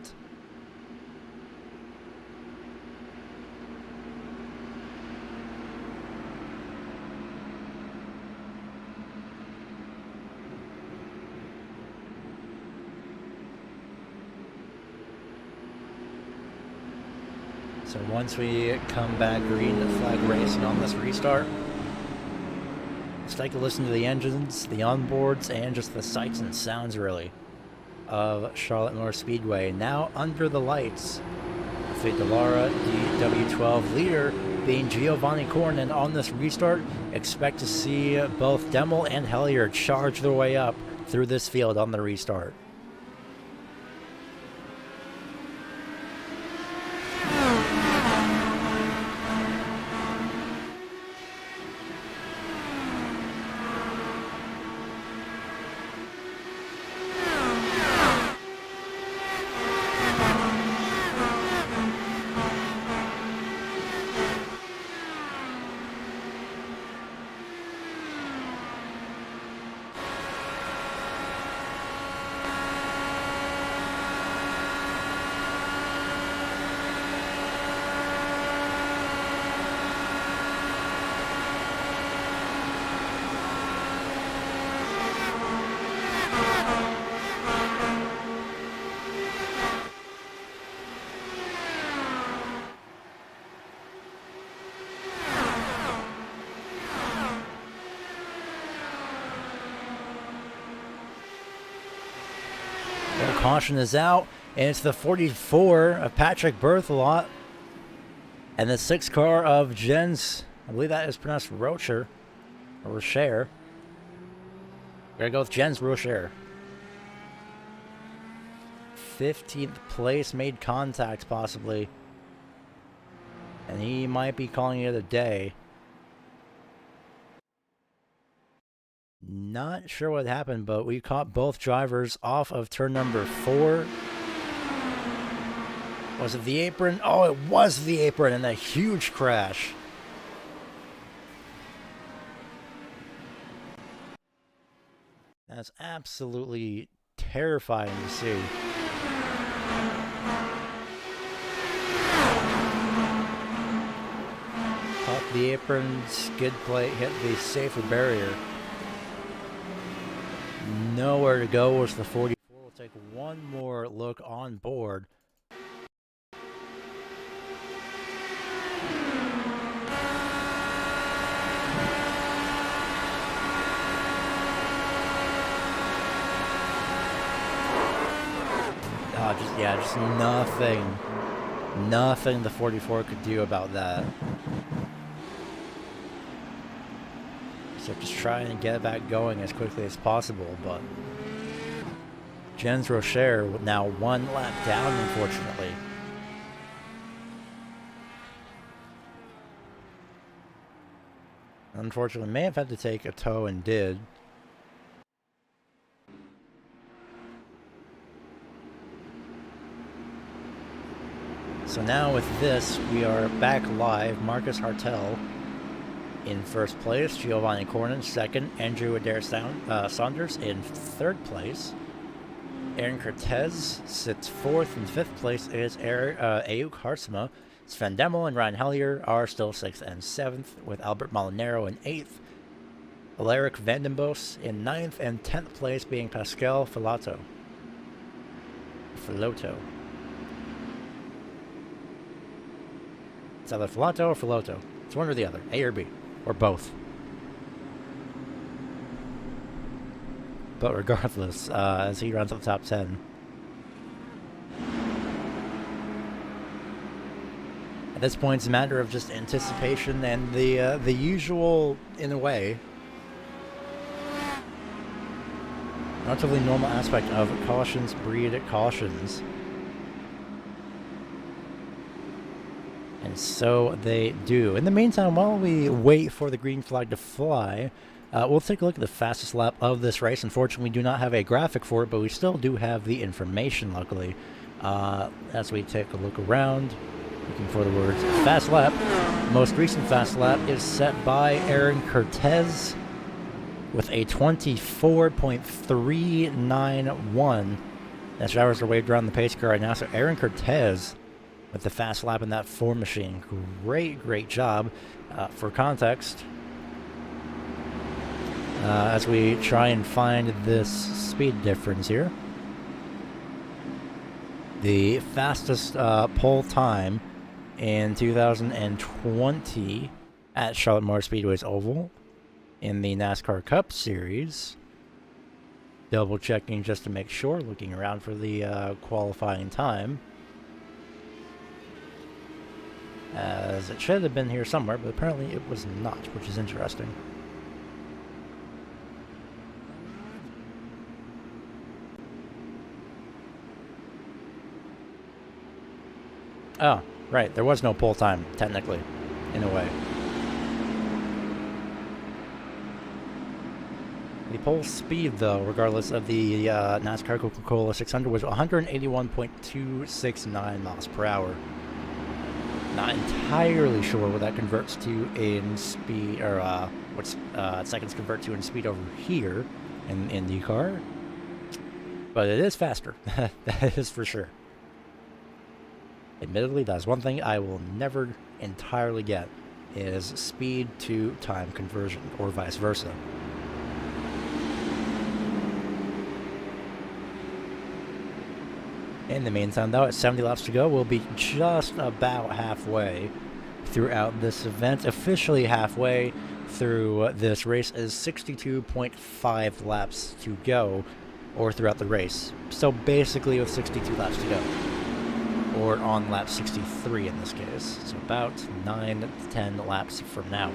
[SPEAKER 1] So once we come back green flag racing on this restart, let's take a listen to the engines, the onboards, and just the sights and sounds, really, of Charlotte Motor Speedway. Now under the lights, the Dallara DW12 leader being Giovanni Cornin on this restart. Expect to see both Demmel and Hellier charge their way up through this field on the restart. Caution is out, and it's the 44 of Patrick Berthelot and the 6 car of Jens. I believe that is pronounced Rocher or Rocher. We're gonna go with Jens Rocher. 15th place, made contact possibly, and he might be calling it a day. Not sure what happened, but we caught both drivers off of turn number 4. Was it the apron? Oh, it was the apron, and a huge crash. That's absolutely terrifying to see. Caught the apron, skid plate, hit the safer barrier. Nowhere to go was the 44. We'll take one more look on board. Just nothing the 44 could do about that. So just trying to get it back going as quickly as possible, but Jens Rocher now one lap down, unfortunately. Unfortunately, may have had to take a tow and did. So now with this, we are back live. Marcus Hartel in first place, Giovanni Cornin second, Andrew Adair Saunders in third place. Aaron Cortez sits fourth. In fifth place is Ayuk Harsema. Sven Demmel and Ryan Hellier are still sixth and seventh, with Albert Molinaro in eighth. Alaric Vandenbos in ninth, and 10th place being Pascal Filoto. It's either Filato or Filoto. It's one or the other. A or B. Or both. But regardless, as he runs up the top 10. At this point, it's a matter of just anticipation and the usual, in a way, relatively normal aspect of cautions breed cautions. And so they do. In the meantime, while we wait for the green flag to fly, we'll take a look at the fastest lap of this race. Unfortunately, we do not have a graphic for it, but we still do have the information, luckily. As we take a look around, looking for the words fast lap. Most recent fast lap is set by Aaron Cortez with a 24.391. That's drivers are waved around the pace car right now. So Aaron Cortez with the fast lap in that Ford machine. Great job. For context, as we try and find this speed difference here, the fastest pole time in 2020 at Charlotte Motor Speedway's Oval in the NASCAR Cup Series. Double checking just to make sure, looking around for the qualifying time, as it should have been here somewhere, but apparently it was not, which is interesting. Oh, right, there was no pole time, technically, in a way. The pole speed, though, regardless of the NASCAR Coca-Cola 600, was 181.269 miles per hour. Not entirely sure what that converts to in speed, or what seconds convert to in speed over here in Undiecar, but it is faster. That is for sure. Admittedly, that's one thing I will never entirely get, is speed to time conversion, or vice versa. In the meantime, though, at 70 laps to go, we'll be just about halfway throughout this event. Officially halfway through this race is 62.5 laps to go, or throughout the race. So basically with 62 laps to go, or on lap 63 in this case. So about 9 to 10 laps from now.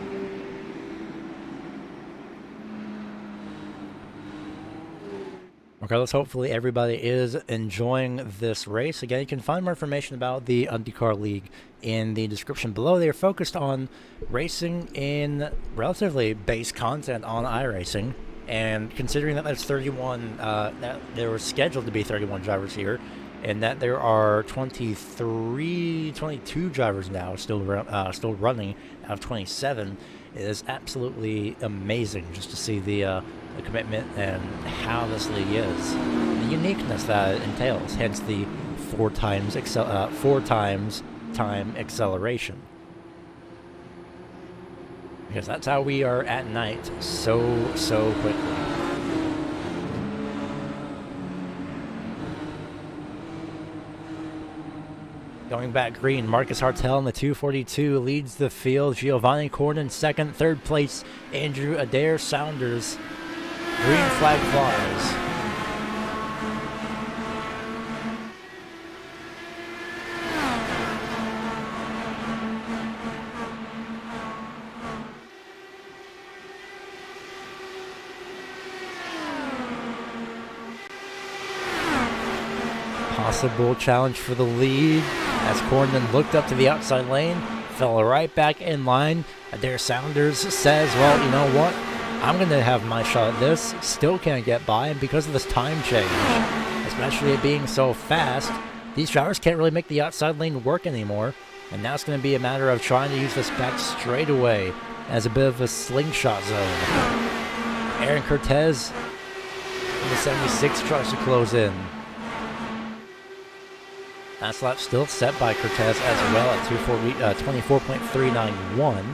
[SPEAKER 1] Regardless, hopefully everybody is enjoying this race. Again, you can find more information about the Undiecar League in the description below. They are focused on racing in relatively base content on iRacing, and considering that there's 31, that there were scheduled to be 31 drivers here, and that there are 22 drivers now still running out of 27, it is absolutely amazing just to see the commitment and how this league is, the uniqueness that it entails. Hence the 4 times time acceleration. Because that's how we are at night, so quickly. Going back green, Marcus Hartel in the 242 leads the field. Giovanni Cornin second, third place, Andrew Adair Saunders. Green flag flies. Possible challenge for the lead as Cornin looked up to the outside lane, fell right back in line. Adair Saunders says, well, you know what? I'm going to have my shot at this. Still can't get by, and because of this time change, especially it being so fast, these drivers can't really make the outside lane work anymore. And now it's going to be a matter of trying to use this back straightaway as a bit of a slingshot zone. Aaron Cortez in the 76 tries to close in. Last lap still set by Cortez as well at 24.391.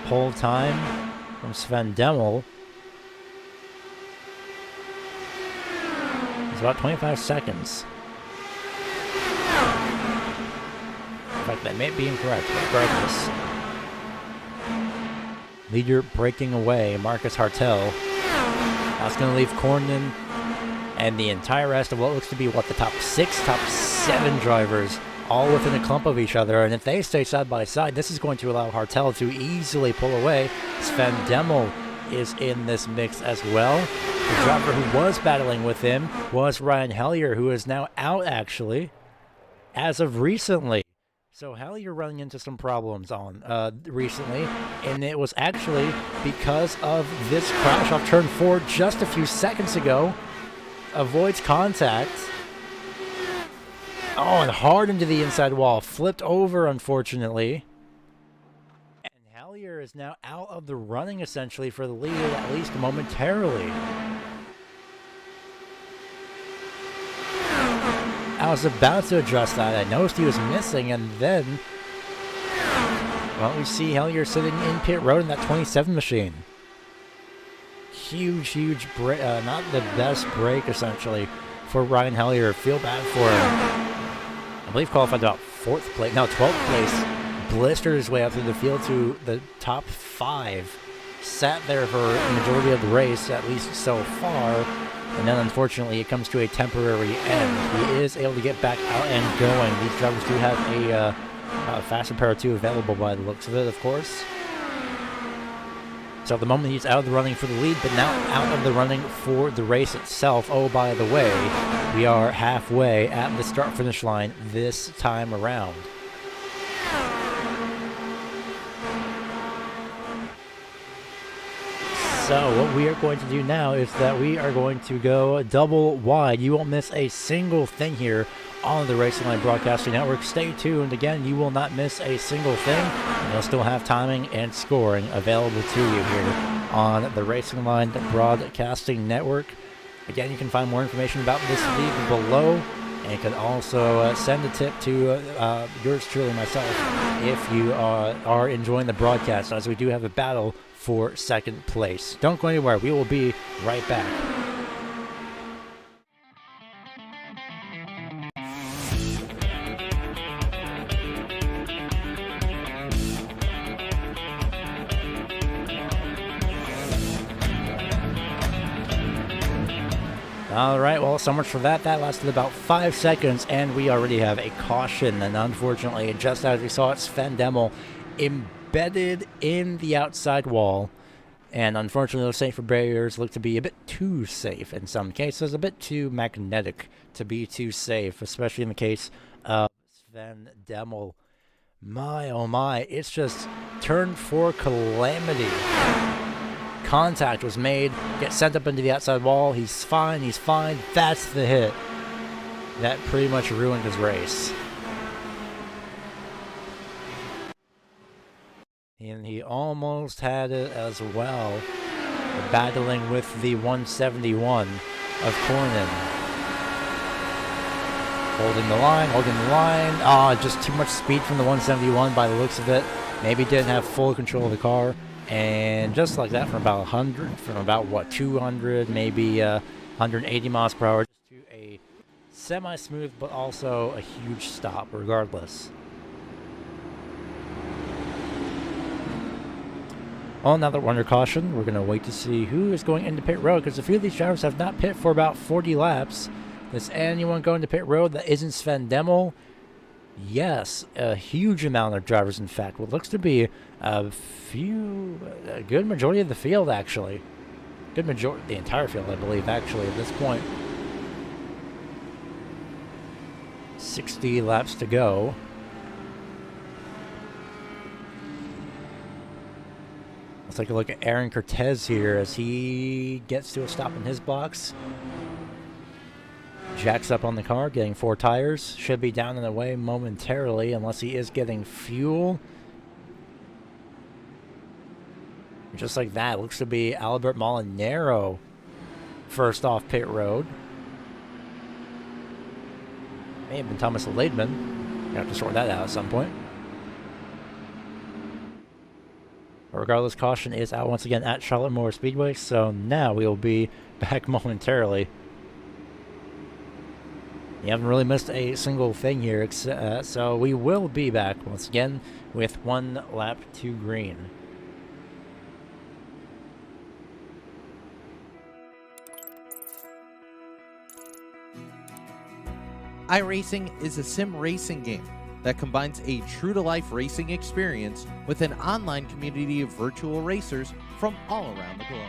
[SPEAKER 1] Pole time from Sven Demmel is about 25 seconds. In fact, that may be incorrect, but regardless. Leader breaking away, Marcus Hartel. That's going to leave Cornin and the entire rest of what looks to be, the top 6, top 7 drivers, all within a clump of each other. And if they stay side by side, this is going to allow Hartel to easily pull away. Sven Demmel is in this mix as well. The driver who was battling with him was Ryan Hellier, who is now out, actually, as of recently. So Hellier running into some problems recently, and it was actually because of this crash off turn 4 just a few seconds ago. Avoids contact. Oh, and hard into the inside wall. Flipped over, unfortunately. And Hellier is now out of the running, essentially, for the lead, at least momentarily. I was about to address that. I noticed he was missing, and then, well, we see Hellier sitting in pit road in that 27 machine. Huge break, not the best break, essentially, for Ryan Hellier. Feel bad for him. I believe qualified about 12th place. Blistered his way up through the field to the top 5. Sat there for the majority of the race, at least so far. And then, unfortunately, it comes to a temporary end. He is able to get back out and going. These drivers do have a Fast Repair 2 available by the looks of it, of course. So at the moment, he's out of the running for the lead, but now out of the running for the race itself. Oh, by the way, we are halfway at the start-finish line this time around. So what we are going to do now is that we are going to go double wide. You won't miss a single thing here on the Racing Line Broadcasting Network. Stay tuned. Again, you will not miss a single thing. And you'll still have timing and scoring available to you here on the Racing Line Broadcasting Network. Again, you can find more information about this league below. And you can also send a tip to yours truly, myself, if you are enjoying the broadcast, as we do have a battle for second place. Don't go anywhere. We will be right back. All right, well, so much for that. That lasted about 5 seconds, and we already have a caution. And unfortunately, just as we saw it, Sven Demmel embedded in the outside wall. And unfortunately, those safer barriers look to be a bit too safe in some cases, a bit too magnetic to be too safe, especially in the case of Sven Demmel. My, oh my, it's just turn 4 calamity. Contact was made, gets sent up into the outside wall. He's fine. That's the hit. That pretty much ruined his race. And he almost had it as well, battling with the 171 of Cornin. Holding the line, holding the line. Ah, just too much speed from the 171 by the looks of it. Maybe didn't have full control of the car. And just like that, from about 100, from about, what, 200, maybe 180 miles per hour, just to a semi-smooth, but also a huge stop, regardless. Well, now that we're under caution, we're going to wait to see who is going into pit road, because a few of these drivers have not pit for about 40 laps. Is anyone going to pit road that isn't Sven Demmel? Yes, a huge amount of drivers, in fact. What looks to be a good majority of the field, actually. Good majority, the entire field, I believe, actually, at this point. 60 laps to go. Let's take a look at Aaron Cortez here as he gets to a stop in his box. Jacks up on the car, getting 4 tires. Should be down and away momentarily unless he is getting fuel. Just like that, looks to be Albert Molinaro first off pit road. May have been Thomas Laidman. You have to sort that out at some point. But regardless, caution is out once again at Charlotte Moore Speedway, so now we will be back momentarily. You haven't really missed a single thing here, so we will be back once again with 1 lap to green.
[SPEAKER 2] iRacing is a sim racing game that combines a true-to-life racing experience with an online community of virtual racers from all around the globe.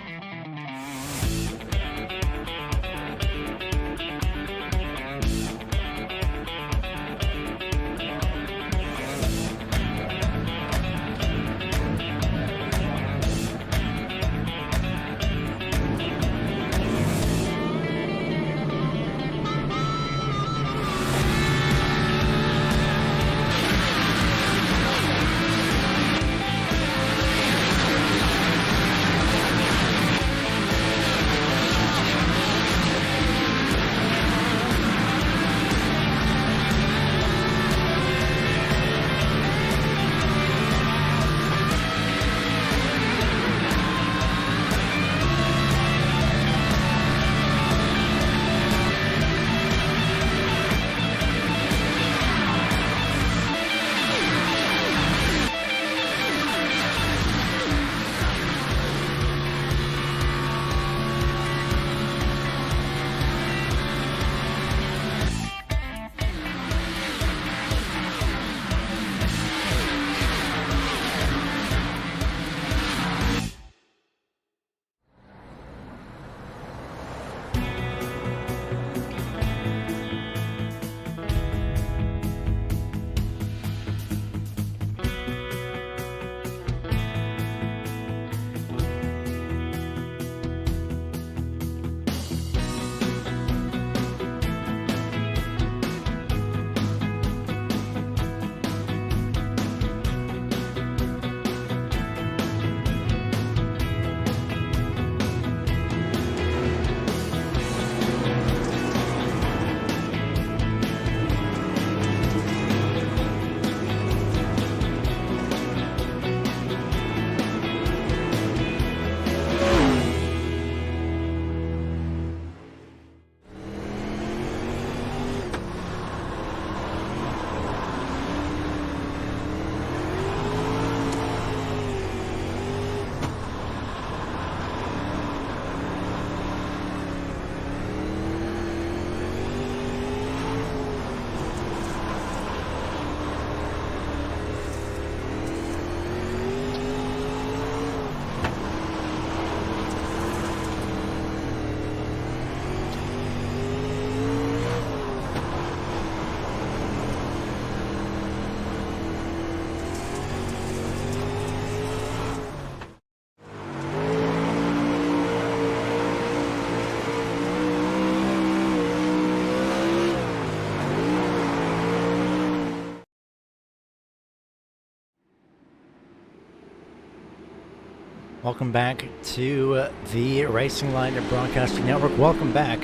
[SPEAKER 1] Welcome back to the Racing Line Broadcasting Network. Welcome back.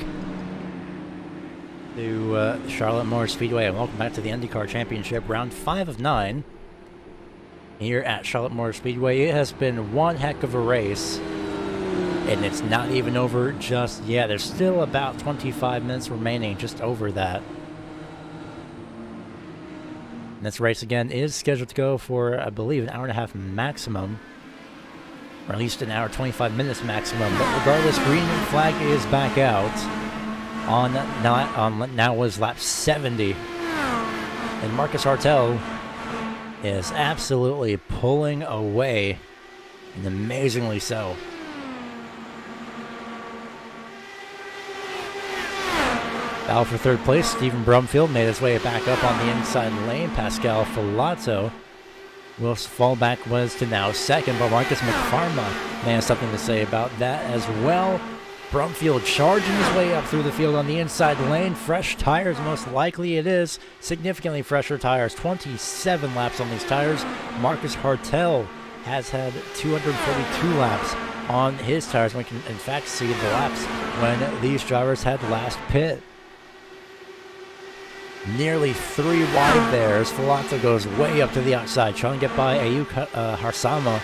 [SPEAKER 1] to Charlotte Motor Speedway, and welcome back to the Undiecar Championship, round 5 of 9 here at Charlotte Motor Speedway. It has been one heck of a race, and it's not even over just yet. There's still about 25 minutes remaining, just over that. And this race again is scheduled to go for, I believe, an hour and a half maximum, or at least an hour 25 minutes maximum. But regardless, green flag is back out on now was lap 70, and Marcus Hartel is absolutely pulling away, and amazingly so. Battle for third place, Stephen Brumfield made his way back up on the inside lane. Pascal Filazzo will fall back was to now second, but Marcus McFarma may have something to say about that as well. Brumfield charging his way up through the field on the inside lane. Fresh tires, most likely it is. Significantly fresher tires. 27 laps on these tires. Marcus Hartel has had 242 laps on his tires. We can, in fact, see the laps when these drivers had last pit. Nearly 3 wide there as Filazzo goes way up to the outside, trying to get by Ayuk Harsama.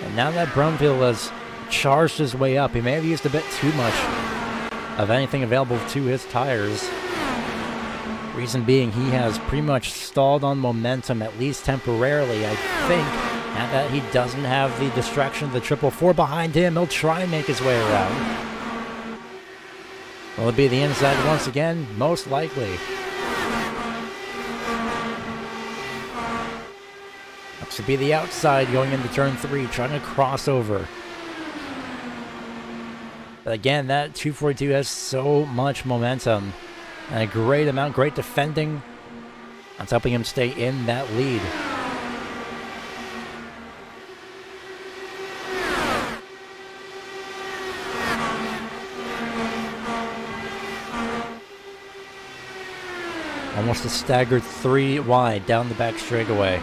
[SPEAKER 1] And now that Brumfield has charged his way up, he may have used a bit too much of anything available to his tires. Reason being, he has pretty much stalled on momentum, at least temporarily, I think. Now that he doesn't have the distraction of the 444 behind him, he'll try and make his way around. Will it be the inside once again? Most likely. Looks to be the outside going into turn 3, trying to cross over. But again, that 242 has so much momentum. And a great amount, great defending. That's helping him stay in that lead. Almost a staggered 3 wide down the back straightaway.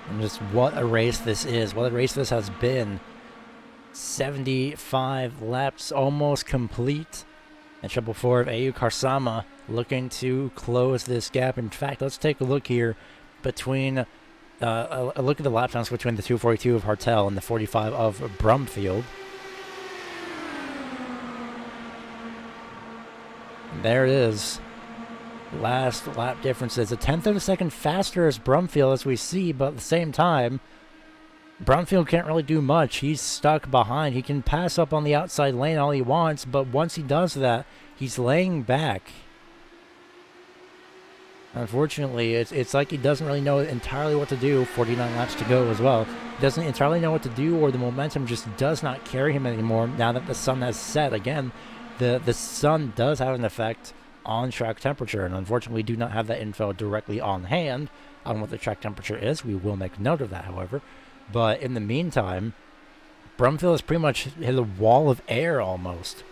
[SPEAKER 1] And just what a race this is. What a race this has been. 75 laps almost complete. And 444 of Ayuk Harsama looking to close this gap. In fact, let's take a look here between a look at the lap times between the 242 of Hartel and the 45 of Brumfield. There it is. Last lap differences. A tenth of a second faster as Brumfield, as we see, but at the same time, Brumfield can't really do much. He's stuck behind. He can pass up on the outside lane all he wants, but once he does that, he's laying back. Unfortunately, it's like he doesn't really know entirely what to do. 49 laps to go as well. He doesn't entirely know what to do, or the momentum just does not carry him anymore now that the sun has set. Again, the sun does have an effect on track temperature, and unfortunately we do not have that info directly on hand on what the track temperature is. We will make note of that, however. But in the meantime, Brumfield has pretty much hit a wall of air almost.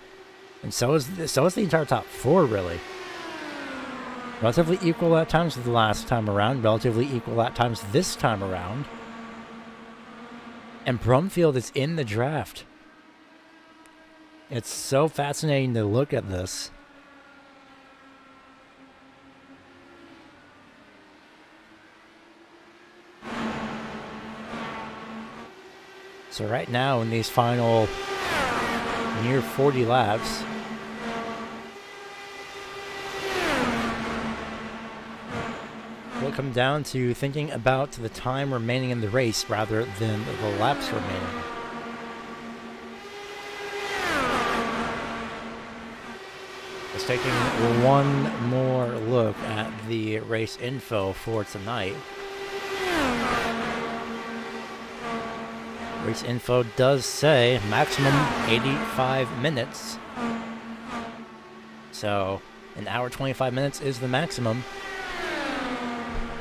[SPEAKER 1] And so is the entire top 4, really. Relatively equal at times the last time around, relatively equal at times this time around. And Brumfield is in the draft. It's so fascinating to look at this. So right now in these final near 40 laps, will come down to thinking about the time remaining in the race rather than the laps remaining. Just taking one more look at the race info for tonight. Race info does say maximum 85 minutes. So an hour 25 minutes is the maximum.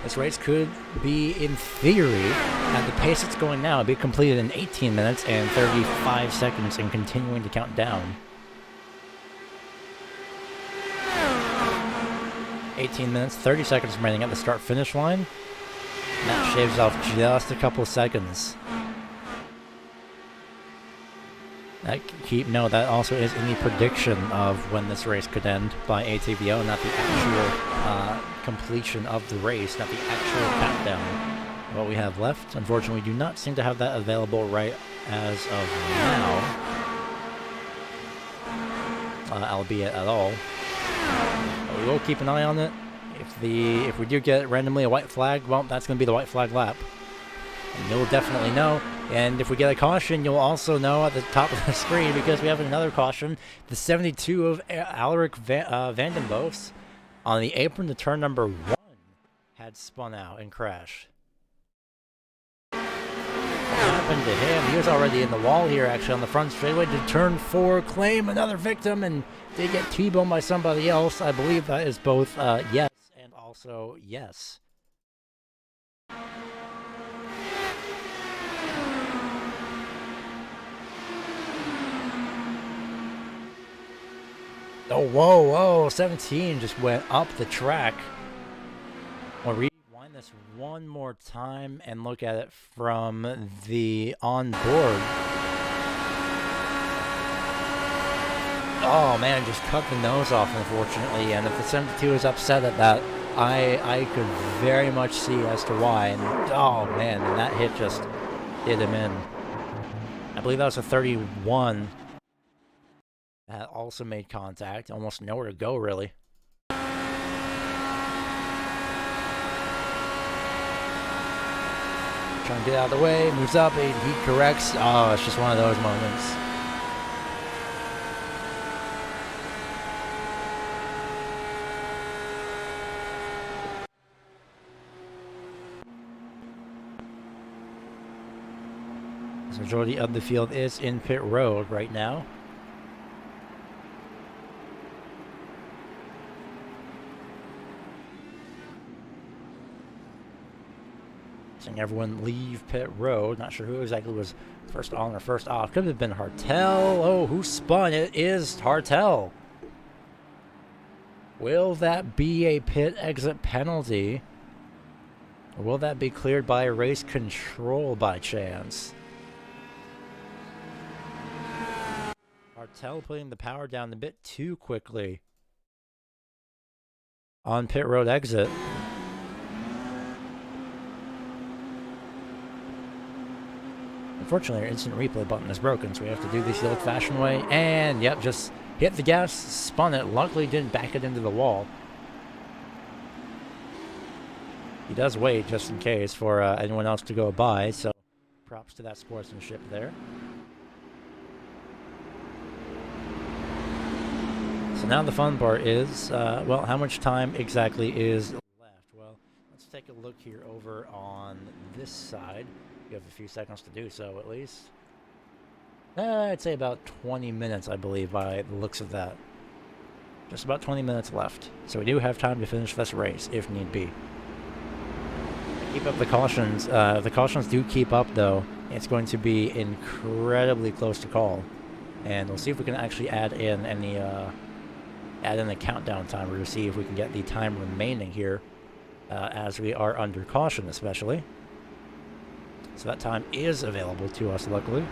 [SPEAKER 1] This race could be, in theory, at the pace it's going now, be completed in 18 minutes and 35 seconds and continuing to count down. 18 minutes, 30 seconds remaining at the start-finish line. And that shaves off just a couple seconds. That also is any prediction of when this race could end by ATVO, not the actual completion of the race, not the actual countdown. What we have left, unfortunately, we do not seem to have that available right as of now, albeit at all. But we will keep an eye on it. If we do get randomly a white flag, well, that's going to be the white flag lap. And you'll definitely know. And if we get a caution, you'll also know at the top of the screen, because we have another caution. The 72 of Alaric Vandenbos on the apron to turn number 1 had spun out and crashed. What happened to him? He was already in the wall here, actually, on the front straightaway to turn 4, claim another victim, and did get T-boned by somebody else. I believe that is both yes and also yes. Oh, whoa, 17 just went up the track. We'll rewind this one more time and look at it from the on-board. Oh, man, just cut the nose off, unfortunately. And if the 72 is upset at that, I could very much see as to why. And, oh, man, and that hit just hit him in. I believe that was a 31. That also made contact. Almost nowhere to go, really. Trying to get out of the way. Moves up. He corrects. Oh, it's just one of those moments. The majority of the field is in pit road right now. Seeing everyone leave pit road. Not sure who exactly was first on or first off. Could have been Hartel. Oh, who spun? It is Hartel. Will that be a pit exit penalty? Or will that be cleared by race control by chance? Hartel putting the power down a bit too quickly on pit road exit. Unfortunately, our instant replay button is broken, so we have to do this the old-fashioned way. And, yep, just hit the gas, spun it. Luckily, didn't back it into the wall. He does wait, just in case, for anyone else to go by, so props to that sportsmanship there. So now the fun part is, well, how much time exactly is left? Well, let's take a look here over on this side. You have a few seconds to do so, at least. I'd say about 20 minutes, I believe, by the looks of that. Just about 20 minutes left. So we do have time to finish this race, if need be. Keep up the cautions. If the cautions do keep up, though, it's going to be incredibly close to call. And we'll see if we can actually add in any, add in the countdown timer to see if we can get the time remaining here, as we are under caution, especially. So that time is available to us, luckily.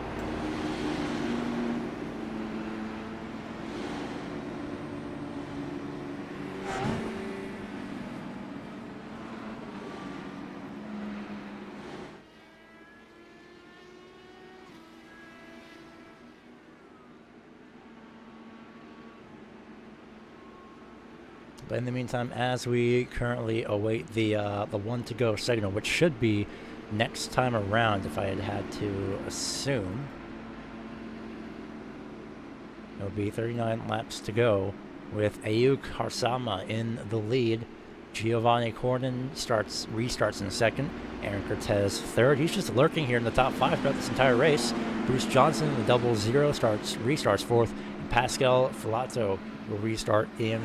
[SPEAKER 1] But in the meantime, as we currently await the one to go signal, which should be next time around, if I had to assume. It'll be 39 laps to go with Ayuk Harsama in the lead. Giovanni Corden restarts in second. Aaron Cortez third. He's just lurking here in the top 5 throughout this entire race. Bruce Johnson in the 00 restarts fourth. And Pascal Filato will restart in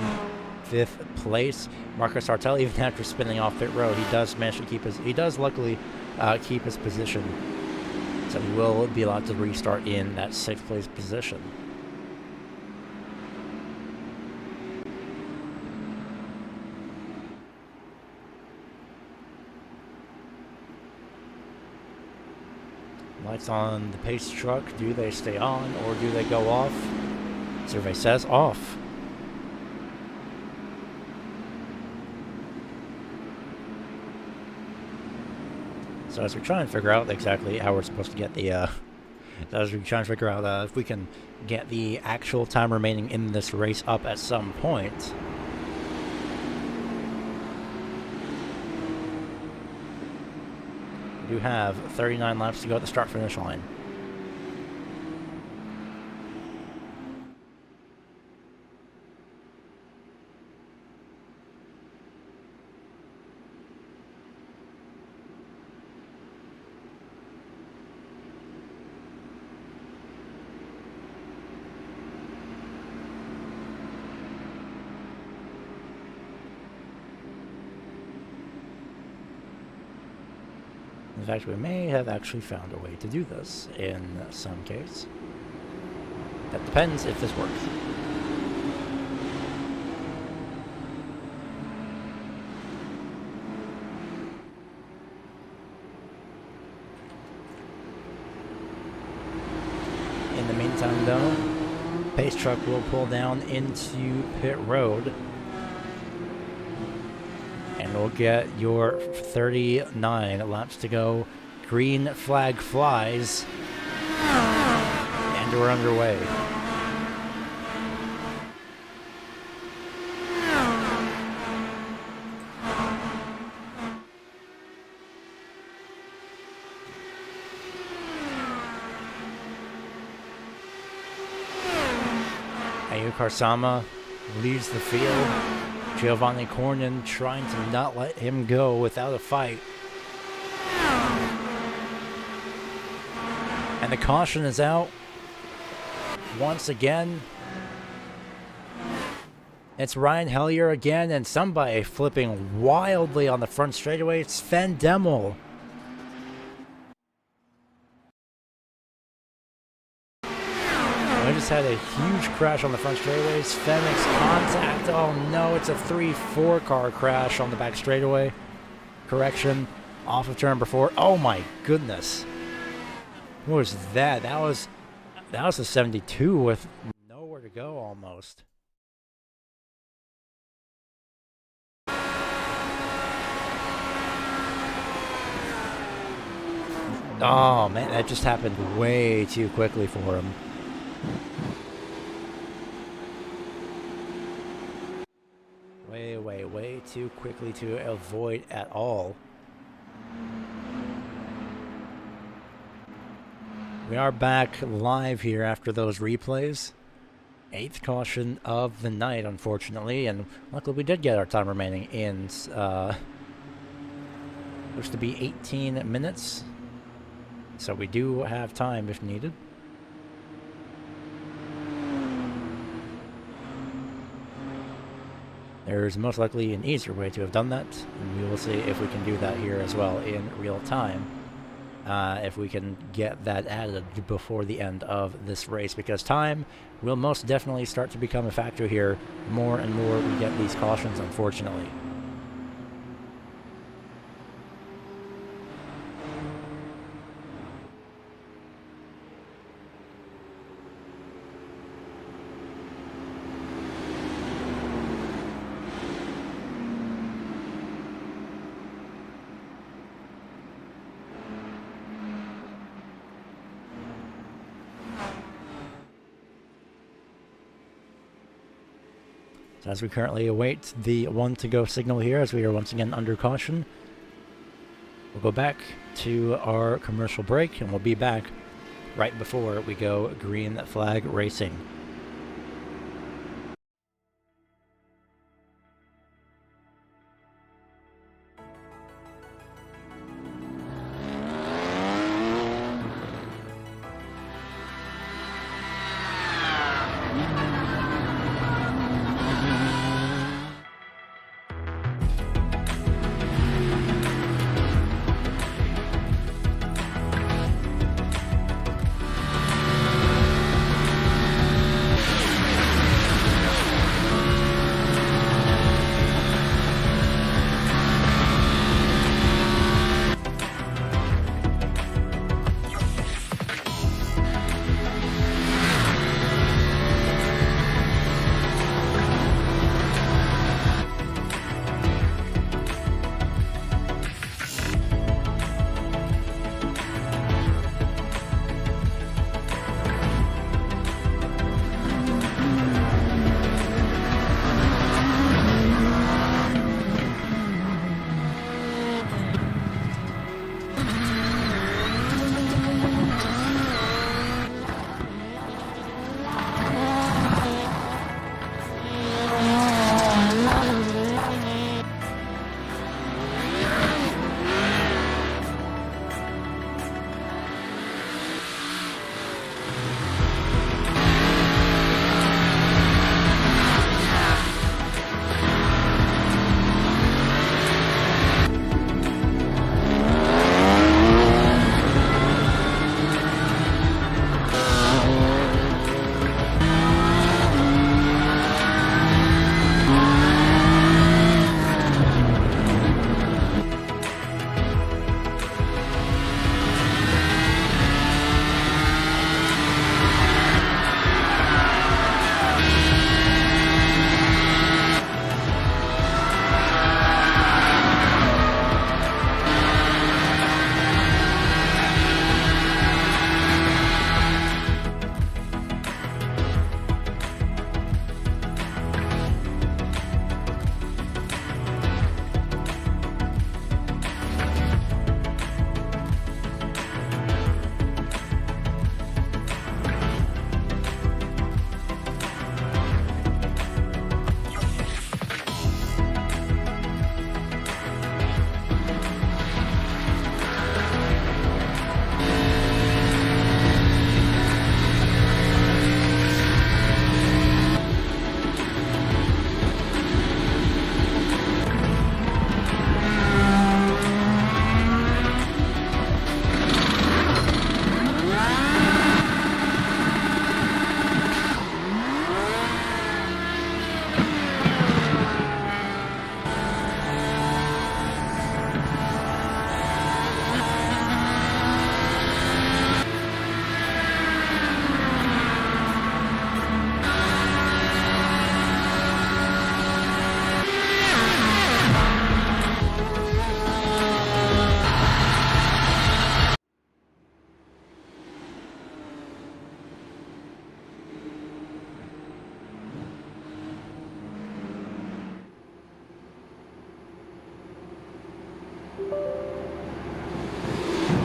[SPEAKER 1] 5th place. Marcus Hartel, even after spinning off pit road, he does manage to keep his. He does luckily keep his position, so he will be allowed to restart in that 6th place position. Lights on the pace truck. Do they stay on or do they go off? Survey says off. So as we try and figure out exactly how we're supposed to get the, as we try and figure out if we can get the actual time remaining in this race up at some point. We do have 39 laps to go at the start-finish line. In fact, we may have actually found a way to do this in some case. That depends if this works. In the meantime, though, pace truck will pull down into pit road. And we'll get your 39 laps to go. Green flag flies. And we're underway. Undiecar Sama leaves the field. Giovanni Cornin trying to not let him go without a fight. And the caution is out. Once again. It's Ryan Hellier again, and somebody flipping wildly on the front straightaway. It's Sven Demmel. I just had a huge crash on the front straightaway. Sven makes contact. Oh no, it's a 3-4 car crash on the back straightaway. Correction, off of turn number 4. Oh my goodness. What was that? That was a 72 with nowhere to go almost. Oh man, that just happened way too quickly for him. Way too quickly to avoid at all. We are back live here after those replays. 8th caution of the night, unfortunately, and luckily we did get our time remaining in, looks to be 18 minutes. So we do have time if needed. There's most likely an easier way to have done that, and we will see if we can do that here as well in real time. If we can get that added before the end of this race, because time will most definitely start to become a factor here more and more we get these cautions, unfortunately. So as we currently await the 1 to go signal here, as we are once again under caution, we'll go back to our commercial break, and we'll be back right before we go green flag racing.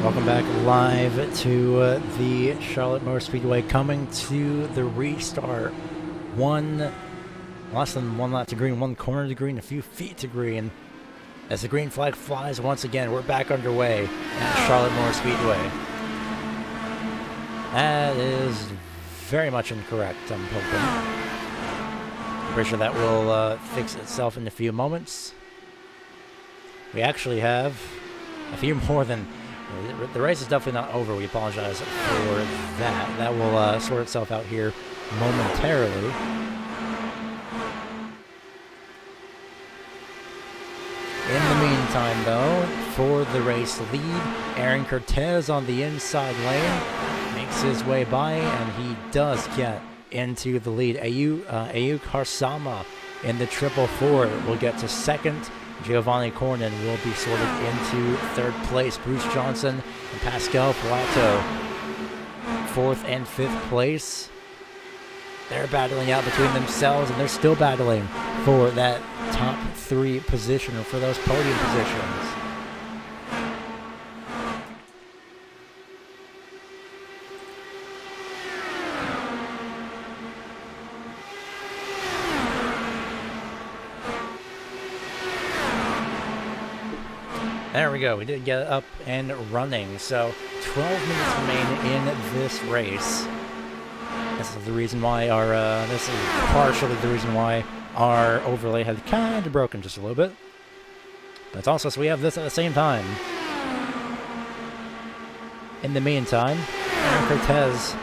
[SPEAKER 1] Welcome back live to the Charlotte Motor Speedway, coming to the restart. Less than one lap to green, one corner to green, a few feet to green. As the green flag flies once again, we're back underway at Charlotte Motor Speedway. That is very much incorrect, I'm hoping. Pretty sure that will fix itself in a few moments. We actually have a few more than... The race is definitely not over. We apologize for that. That will sort itself out here momentarily. In the meantime, though, for the race lead, Aaron Cortez on the inside lane makes his way by, and he does get into the lead. Undiecar Harsama in the 444 will get to second. Giovanni Cornin will be sorted into third place. Bruce Johnson and Pascal Pilato, fourth and fifth place. They're battling out between themselves, and they're still battling for that top three position, or for those podium positions. There we go. We did get up and running. So 12 minutes remain in this race. This is the reason why this is partially the reason why our overlay had kind of broken just a little bit. But it's also so we have this at the same time. In the meantime, Aaron Cortez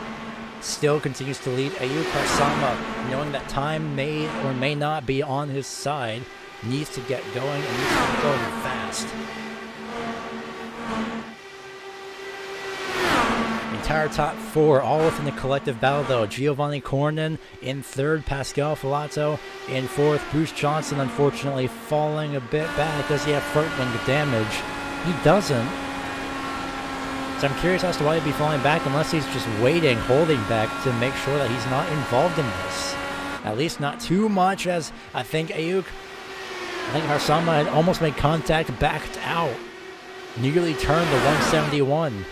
[SPEAKER 1] still continues to lead. Undiecar Harsama, knowing that time may or may not be on his side, needs to get going and needs to get going fast. Entire top four, all within the collective battle, though. Giovanni Cornin in third, Pascal Filato in fourth. Bruce Johnson, unfortunately, falling a bit back. Does he have front wing damage? He doesn't. So I'm curious as to why he'd be falling back, unless he's just waiting, holding back to make sure that he's not involved in this. At least not too much, as I think Harsama had almost made contact, backed out. Nearly turned the 171.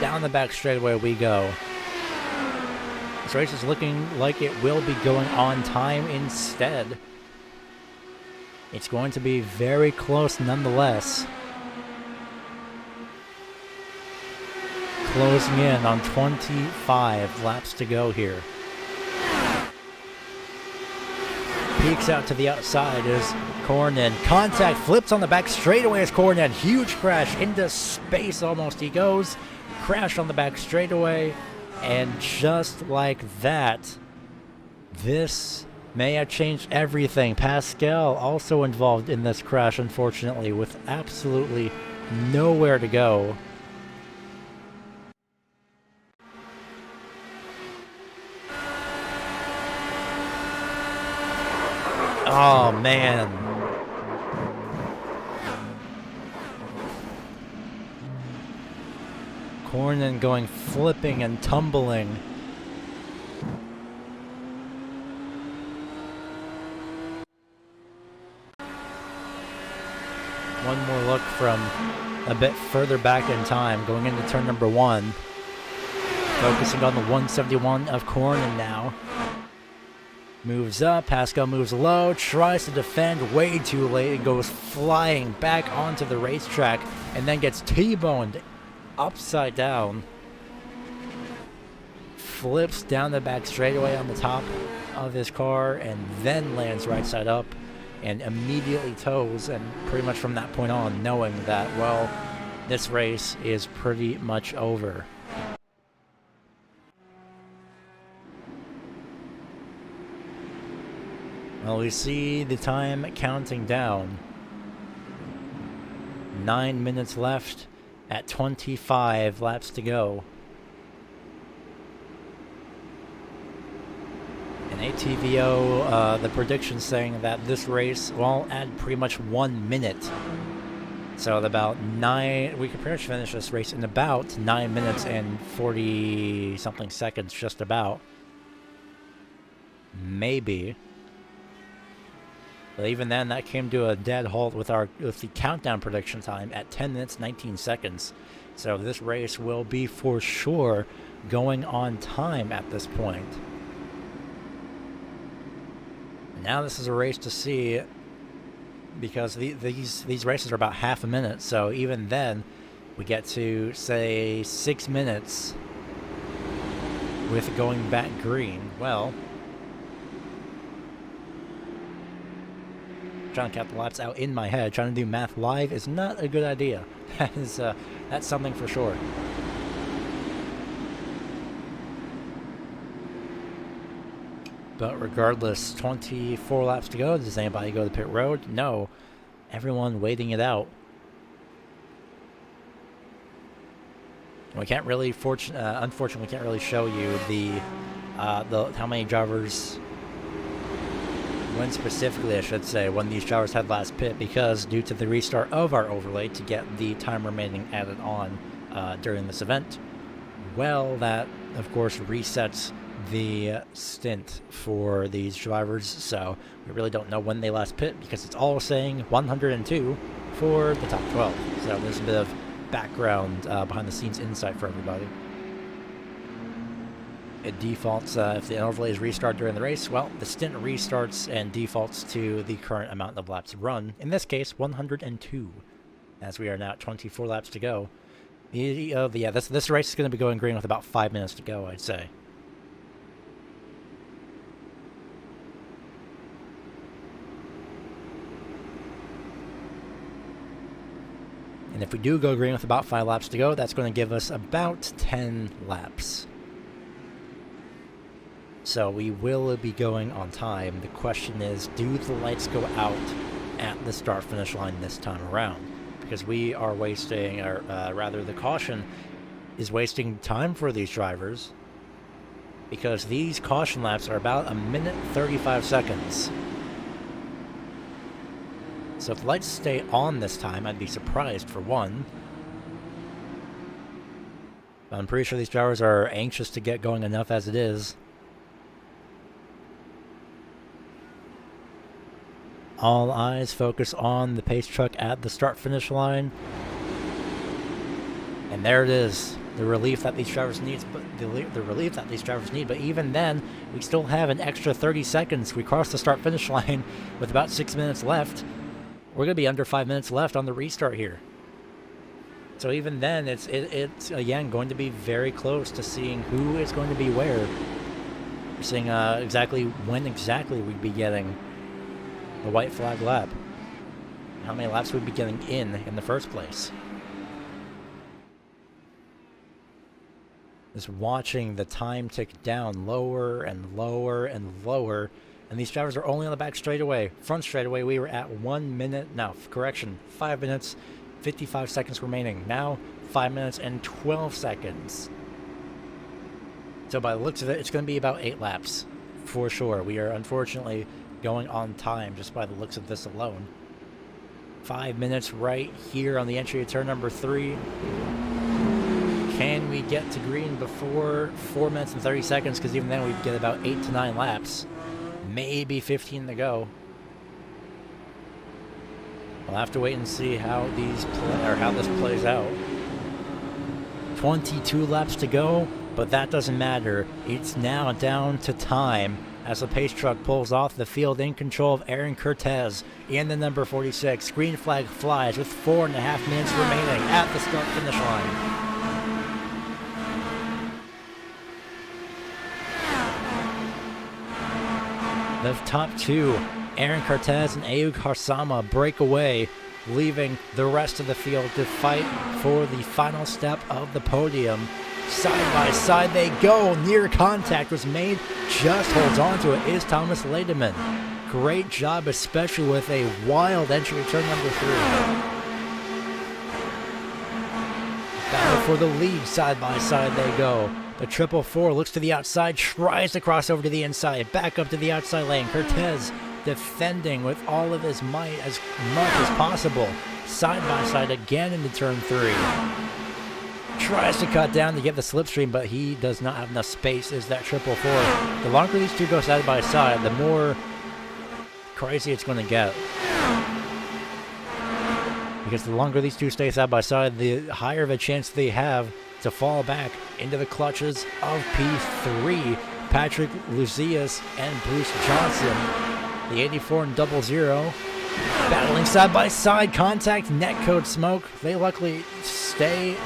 [SPEAKER 1] Down the back straightaway we go. This race is looking like it will be going on time instead. It's going to be very close nonetheless. Closing in on 25 laps to go here. Peeks out to the outside is Cornin. Contact, flips on the back straightaway as Cornin. Huge crash into space almost. He goes. Crash on the back straightaway, and just like that, this may have changed everything. Pascal also involved in this crash, unfortunately, with absolutely nowhere to go. Oh man. Cornin going flipping and tumbling. One more look from a bit further back in time, going into turn number one. Focusing on the 171 of Cornin now. Moves up, Pascal moves low, tries to defend way too late, and goes flying back onto the racetrack, and then gets T-boned upside down. Flips down the back straightaway on the top of his car, and then lands right side up, and immediately tows, and pretty much from that point on, knowing that, well, this race is pretty much over. Well, we see the time counting down. 9 minutes left at 25 laps to go. And ATVO, the prediction saying that this race will add pretty much 1 minute. So at about 9, we could pretty much finish this race in about 9 minutes and 40 something seconds, just about. Maybe. But even then, that came to a dead halt with the countdown prediction time at 10 minutes 19 seconds. So this race will be for sure going on time at this point. Now this is a race to see, because these races are about half a minute, so even then we get to say 6 minutes with going back green. Well, trying to count the laps out in my head, trying to do math live is not a good idea. That's something for sure. But regardless, 24 laps to go. Does anybody go to pit road? No. Everyone waiting it out. We can't really, unfortunately, we can't really show you the how many drivers, when specifically, I should say, when these drivers had last pit, because due to the restart of our overlay to get the time remaining added on during this event, well, that of course resets the stint for these drivers, so we really don't know when they last pit, because it's all saying 102 for the top 12. So there's a bit of background behind the scenes insight for everybody. It defaults, if the overlay is restarted during the race, well, the stint restarts and defaults to the current amount of laps run, in this case 102, as we are now at 24 laps to go. Yeah, this race is going to be going green with about 5 minutes to go, I'd say. And if we do go green with about 5 laps to go, that's going to give us about 10 laps. So we will be going on time. The question is, do the lights go out at the start-finish line this time around? Because we are wasting, or rather the caution is wasting time for these drivers, because these caution laps are about 1 minute 35 seconds. So if the lights stay on this time, I'd be surprised, for one. But I'm pretty sure these drivers are anxious to get going enough as it is. All eyes focus on the pace truck at the start-finish line. And there it is. The relief that these drivers need, but even then, we still have an extra 30 seconds. We cross the start-finish line with about 6 minutes left. We're going to be under 5 minutes left on the restart here. So even then, it's again going to be very close to seeing who is going to be where. We're seeing exactly when we'd be getting the white flag lap. How many laps we'd be getting in the first place. Just watching the time tick down lower and lower and lower. And these drivers are only on the back straightaway. Front straightaway, we were at 1 minute. Now, correction, 5 minutes, 55 seconds remaining. Now, 5 minutes and 12 seconds. So by the looks of it, it's going to be about 8 laps, for sure. We are unfortunately going on time just by the looks of this alone. 5 minutes right here on the entry of turn number 3. Can we get to green before 4 minutes and 30 seconds? Because even then, we'd get about 8 to 9 laps. Maybe 15 to go. We'll have to wait and see how this plays out. 22 laps to go, but that doesn't matter. It's now down to time as the pace truck pulls off the field in control of Aaron Cortez in the number 46. Green flag flies with 4.5 minutes remaining at the start-finish line. The top two, Aaron Cortez and Ayuk Harsama, break away, leaving the rest of the field to fight for the final step of the podium. Side by side they go. Near contact was made. Just holds on to it is Thomas Lederman. Great job, especially with a wild entry turn number 3. Battle for the lead. Side by side they go. The 444 looks to the outside, tries to cross over to the inside, back up to the outside lane. Cortez defending with all of his might as much as possible. Side by side again into turn 3. Tries to cut down to get the slipstream, but he does not have enough space, is that 444. The longer these two go side by side, the more crazy it's going to get. Because the longer these two stay side by side, the higher of a chance they have to fall back into the clutches of P3. Patrick Lucius and Bruce Johnson, the 84 and 00, battling side by side. Contact, netcode, smoke. They luckily stay.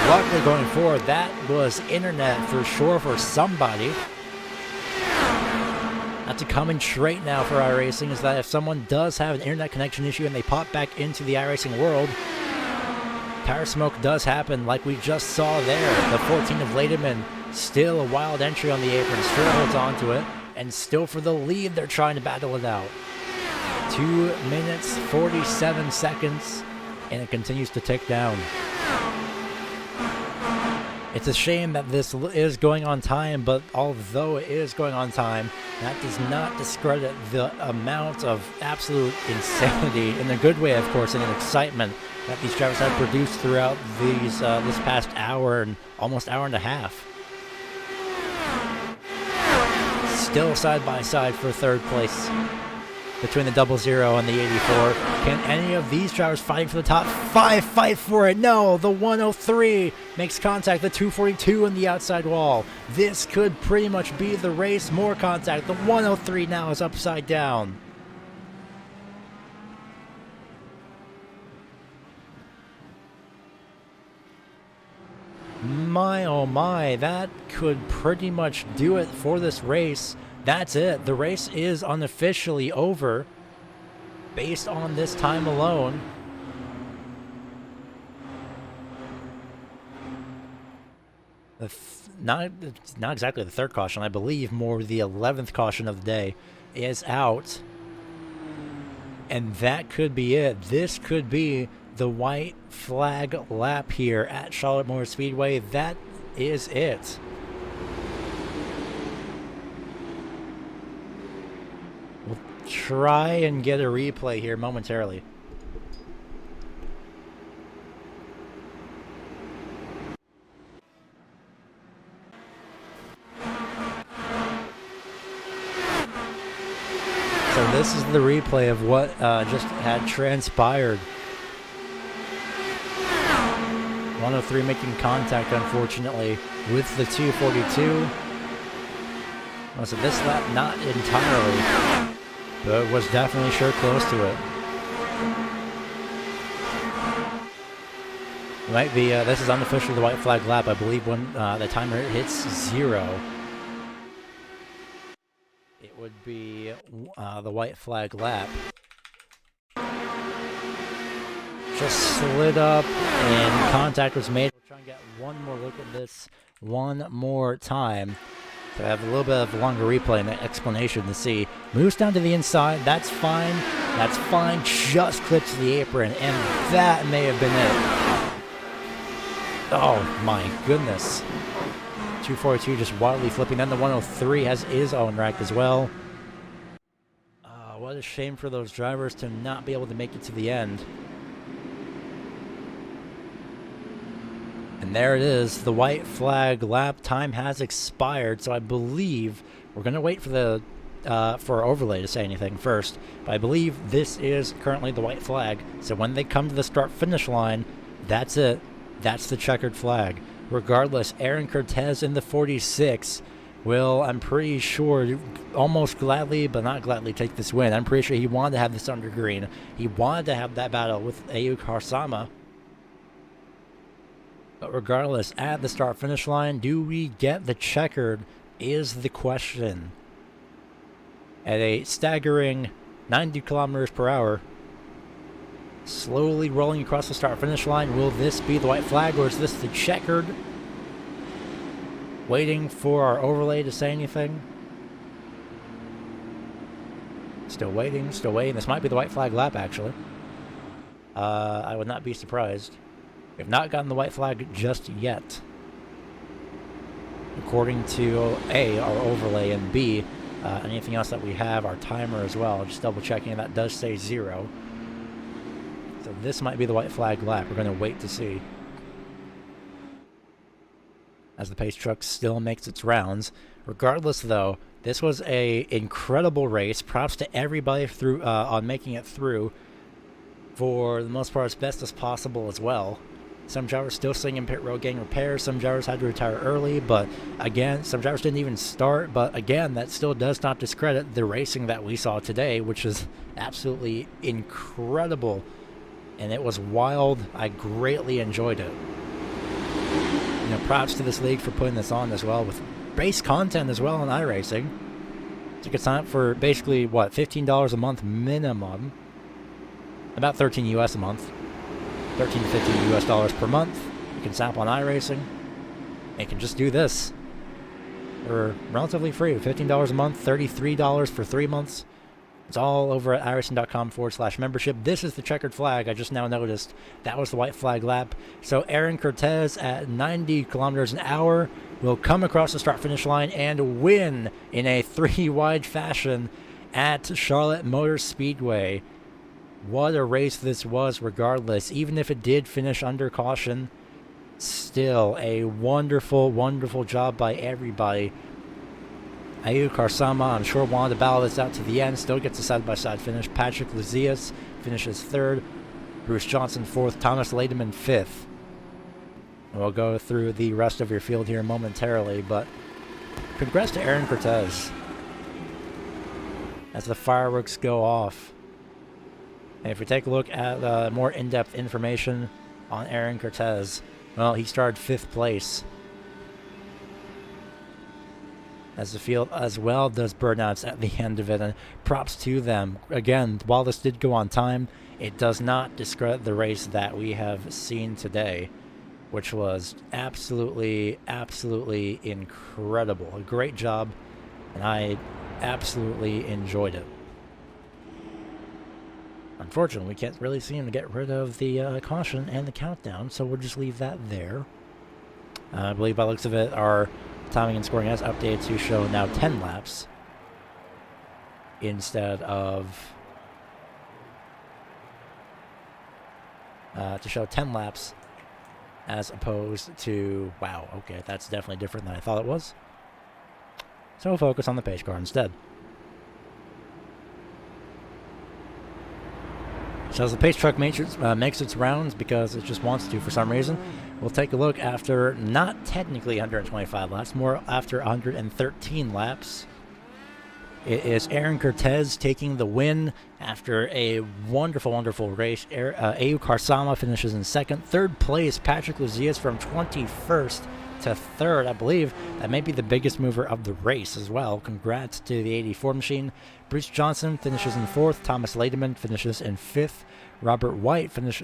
[SPEAKER 1] Luckily going forward, that was internet for sure for somebody. That's a common trait now for iRacing, is that if someone does have an internet connection issue and they pop back into the iRacing world, power smoke does happen like we just saw there. The 14 of Lademan, still a wild entry on the apron, still holds on to it, and still for the lead, they're trying to battle it out. 2 minutes, 47 seconds, and it continues to tick down. It's a shame that this is going on time, but although it is going on time, that does not discredit the amount of absolute insanity, in a good way, of course, and an excitement that these drivers have produced throughout these this past hour and almost hour and a half. Still side by side for third place between the 00 and the 84. Can any of these drivers fighting for the top 5 fight for it? No, the 103 makes contact, the 242 in the outside wall. This could pretty much be the race. More contact. The 103 now is upside down. My oh my, that could pretty much do it for this race. That's it. The race is unofficially over based on this time alone. Not exactly the third caution. I believe more the 11th caution of the day is out. And that could be it. This could be the white flag lap here at Charlotte Motor Speedway. That is it. We'll try and get a replay here momentarily. So this is the replay of what just had transpired. 103 making contact, unfortunately, with the 242. Oh, so this lap, not entirely, but was definitely sure close to it. Might be, this is unofficially the white flag lap, I believe, when the timer hits 0. It would be the white flag lap. Just slid up and contact was made. We'll try and get one more look at this one more time. So I have a little bit of a longer replay and an explanation to see. Moves down to the inside. That's fine. That's fine. Just clips the apron. And that may have been it. Oh my goodness. 242 just wildly flipping. Then the 103 has his own wreck as well. What a shame for those drivers to not be able to make it to the end. And there it is, the white flag lap time has expired, so I believe we're going to wait for the for overlay to say anything first, but I believe this is currently the white flag, so when they come to the start-finish line, that's it. That's the checkered flag. Regardless, Aaron Cortez in the 46 will, I'm pretty sure, almost gladly, but not gladly, take this win. I'm pretty sure he wanted to have this under green. He wanted to have that battle with Ayuk Harsama. But regardless, at the start-finish line, do we get the checkered is the question. At a staggering 90 kilometers per hour, slowly rolling across the start-finish line, will this be the white flag or is this the checkered? Waiting for our overlay to say anything. Still waiting, still waiting. This might be the white flag lap, actually. I would not be surprised. We have not gotten the white flag just yet. According to A, our overlay, and B, anything else that we have, our timer as well. Just double checking, that does say 0. So this might be the white flag lap. We're going to wait to see. as the pace truck still makes its rounds. Regardless, though, this was a incredible race. Props to everybody through on making it through. For the most part, as best as possible as well. Some drivers still sitting in pit road getting repairs. Some drivers had to retire early, but again, some drivers didn't even start. But again, that still does not discredit the racing that we saw today, which is absolutely incredible. And it was wild. I greatly enjoyed it. Props to this league for putting this on as well, with race content as well on iRacing. So you can sign up for basically, what, $15 a month minimum. About $13 US a month. 13 to 15 US dollars per month. You can sign up on iRacing. And you can just do this for relatively free. $15 a month, $33 for 3 months. It's all over at iRacing.com/membership. This is the checkered flag. I just now noticed that was the white flag lap. So Aaron Cortez at 90 kilometers an hour will come across the start-finish line and win in a 3-wide fashion at Charlotte Motor Speedway. What a race this was, regardless. Even if it did finish under caution, still a wonderful, wonderful job by everybody. Undiecar, I'm sure, wanted to battle this out to the end. Still gets a side-by-side finish. Patrick Luzias finishes third. Bruce Johnson fourth. Thomas Lademan fifth. We'll go through the rest of your field here momentarily, but congrats to Aaron Cortez as the fireworks go off. And if we take a look at more in-depth information on Aaron Cortez, well, he started 5th place. As the field as well does burnouts at the end of it, and props to them. Again, while this did go on time, it does not discredit the race that we have seen today, which was absolutely, absolutely incredible. A great job, and I absolutely enjoyed it. Unfortunately, we can't really seem to get rid of the caution and the countdown, so we'll just leave that there. I believe by the looks of it, our timing and scoring has updated to show now 10 laps instead of to show 10 laps as opposed to, wow, okay, that's definitely different than I thought it was. So we'll focus on the pace car instead. So as the pace truck makes its rounds because it just wants to for some reason, we'll take a look after not technically 125 laps, more after 113 laps. It is Aaron Cortez taking the win after a wonderful, wonderful race. Undiecar finishes in second. Third place, Patrick Luzias from 21st to third. I believe that may be the biggest mover of the race as well. Congrats to the 84 machine. Bruce Johnson finishes in fourth. Thomas Lademan finishes in fifth. Robert Witt finishes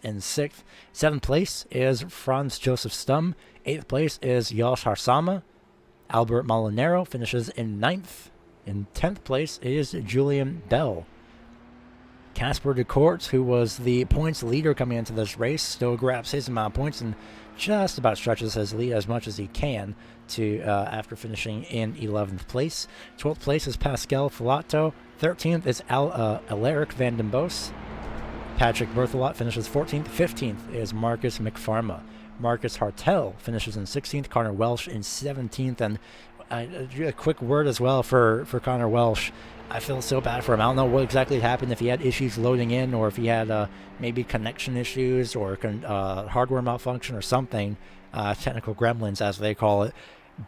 [SPEAKER 1] in sixth. Seventh place is Franz Joseph Stum. Eighth place is Josh Harsama. Albert Molinaro finishes in ninth. In 10th place is Julian Bell. Casper de Courts, who was the points leader coming into this race, still grabs his amount of points and just about stretches his lead as much as he can to after finishing in 11th place. 12th place is Pascal Filato. 13th is Alaric van den Bos. Patrick Berthelot finishes 14th. 15th is Marcus McPharma. Marcus Hartel finishes in 16th. Connor Welsh in 17th. And a quick word as well for Connor Welsh. I feel so bad for him. I don't know what exactly happened, if he had issues loading in or if he had maybe connection issues or hardware malfunction or something. Technical gremlins, as they call it.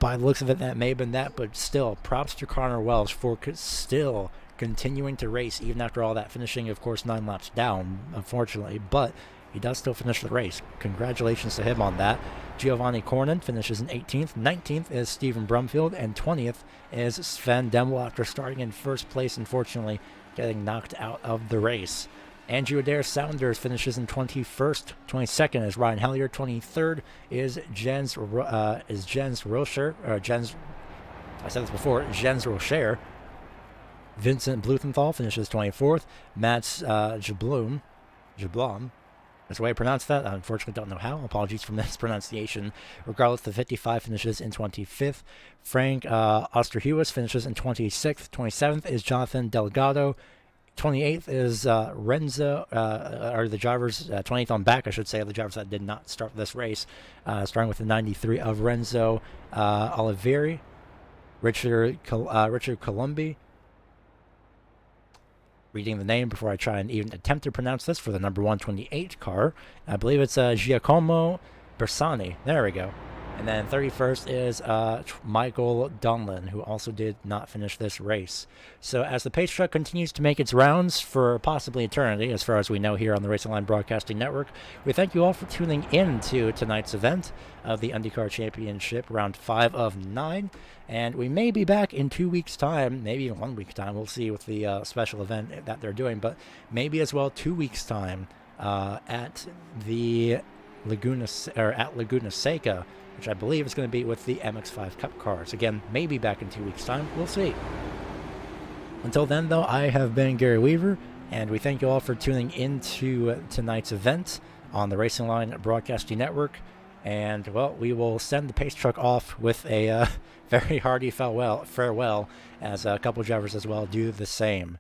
[SPEAKER 1] By the looks of it, that may have been that, but still, props to Connor Welsh for still continuing to race, even after all that, finishing, of course, 9 laps down, unfortunately. But he does still finish the race. Congratulations to him on that. Giovanni Cornan finishes in 18th. 19th is Stephen Brumfield. And 20th is Sven Demel after starting in first place, unfortunately getting knocked out of the race. Andrew Adair Saunders finishes in 21st. 22nd is Ryan Hellier. 23rd is Jens Rocher. I said this before, Jens Rocher. Vincent Bluthenthal finishes 24th. Mats Jablom. That's the way I pronounce that. I unfortunately don't know how. Apologies for mispronunciation. Regardless, the 55 finishes in 25th. Frank Osterhuis finishes in 26th. 27th is Jonathan Delgado. 28th is Renzo, or the drivers, 28th on back, I should say, the drivers that did not start this race, starting with the 93 of Renzo Olivieri, Richard Colombi. Reading the name before I try and even attempt to pronounce this for the number 128 car. I believe it's Giacomo Bersani. There we go. And then 31st is Michael Donlin, who also did not finish this race. So as the pace truck continues to make its rounds for possibly eternity, as far as we know here on the Racing Line Broadcasting Network, we thank you all for tuning in to tonight's event of the Undiecar Championship, round 5 of 9. And we may be back in 2 weeks' time, maybe in 1 week's time. We'll see with the special event that they're doing, but maybe as well 2 weeks' time at the Laguna Seca, which I believe is going to be with the MX-5 Cup cars. Again, maybe back in 2 weeks' time. We'll see. Until then, though, I have been Gary Weaver, and we thank you all for tuning into tonight's event on the Racing Line Broadcasting Network. And, well, we will send the pace truck off with a very hearty farewell, as a couple drivers as well do the same.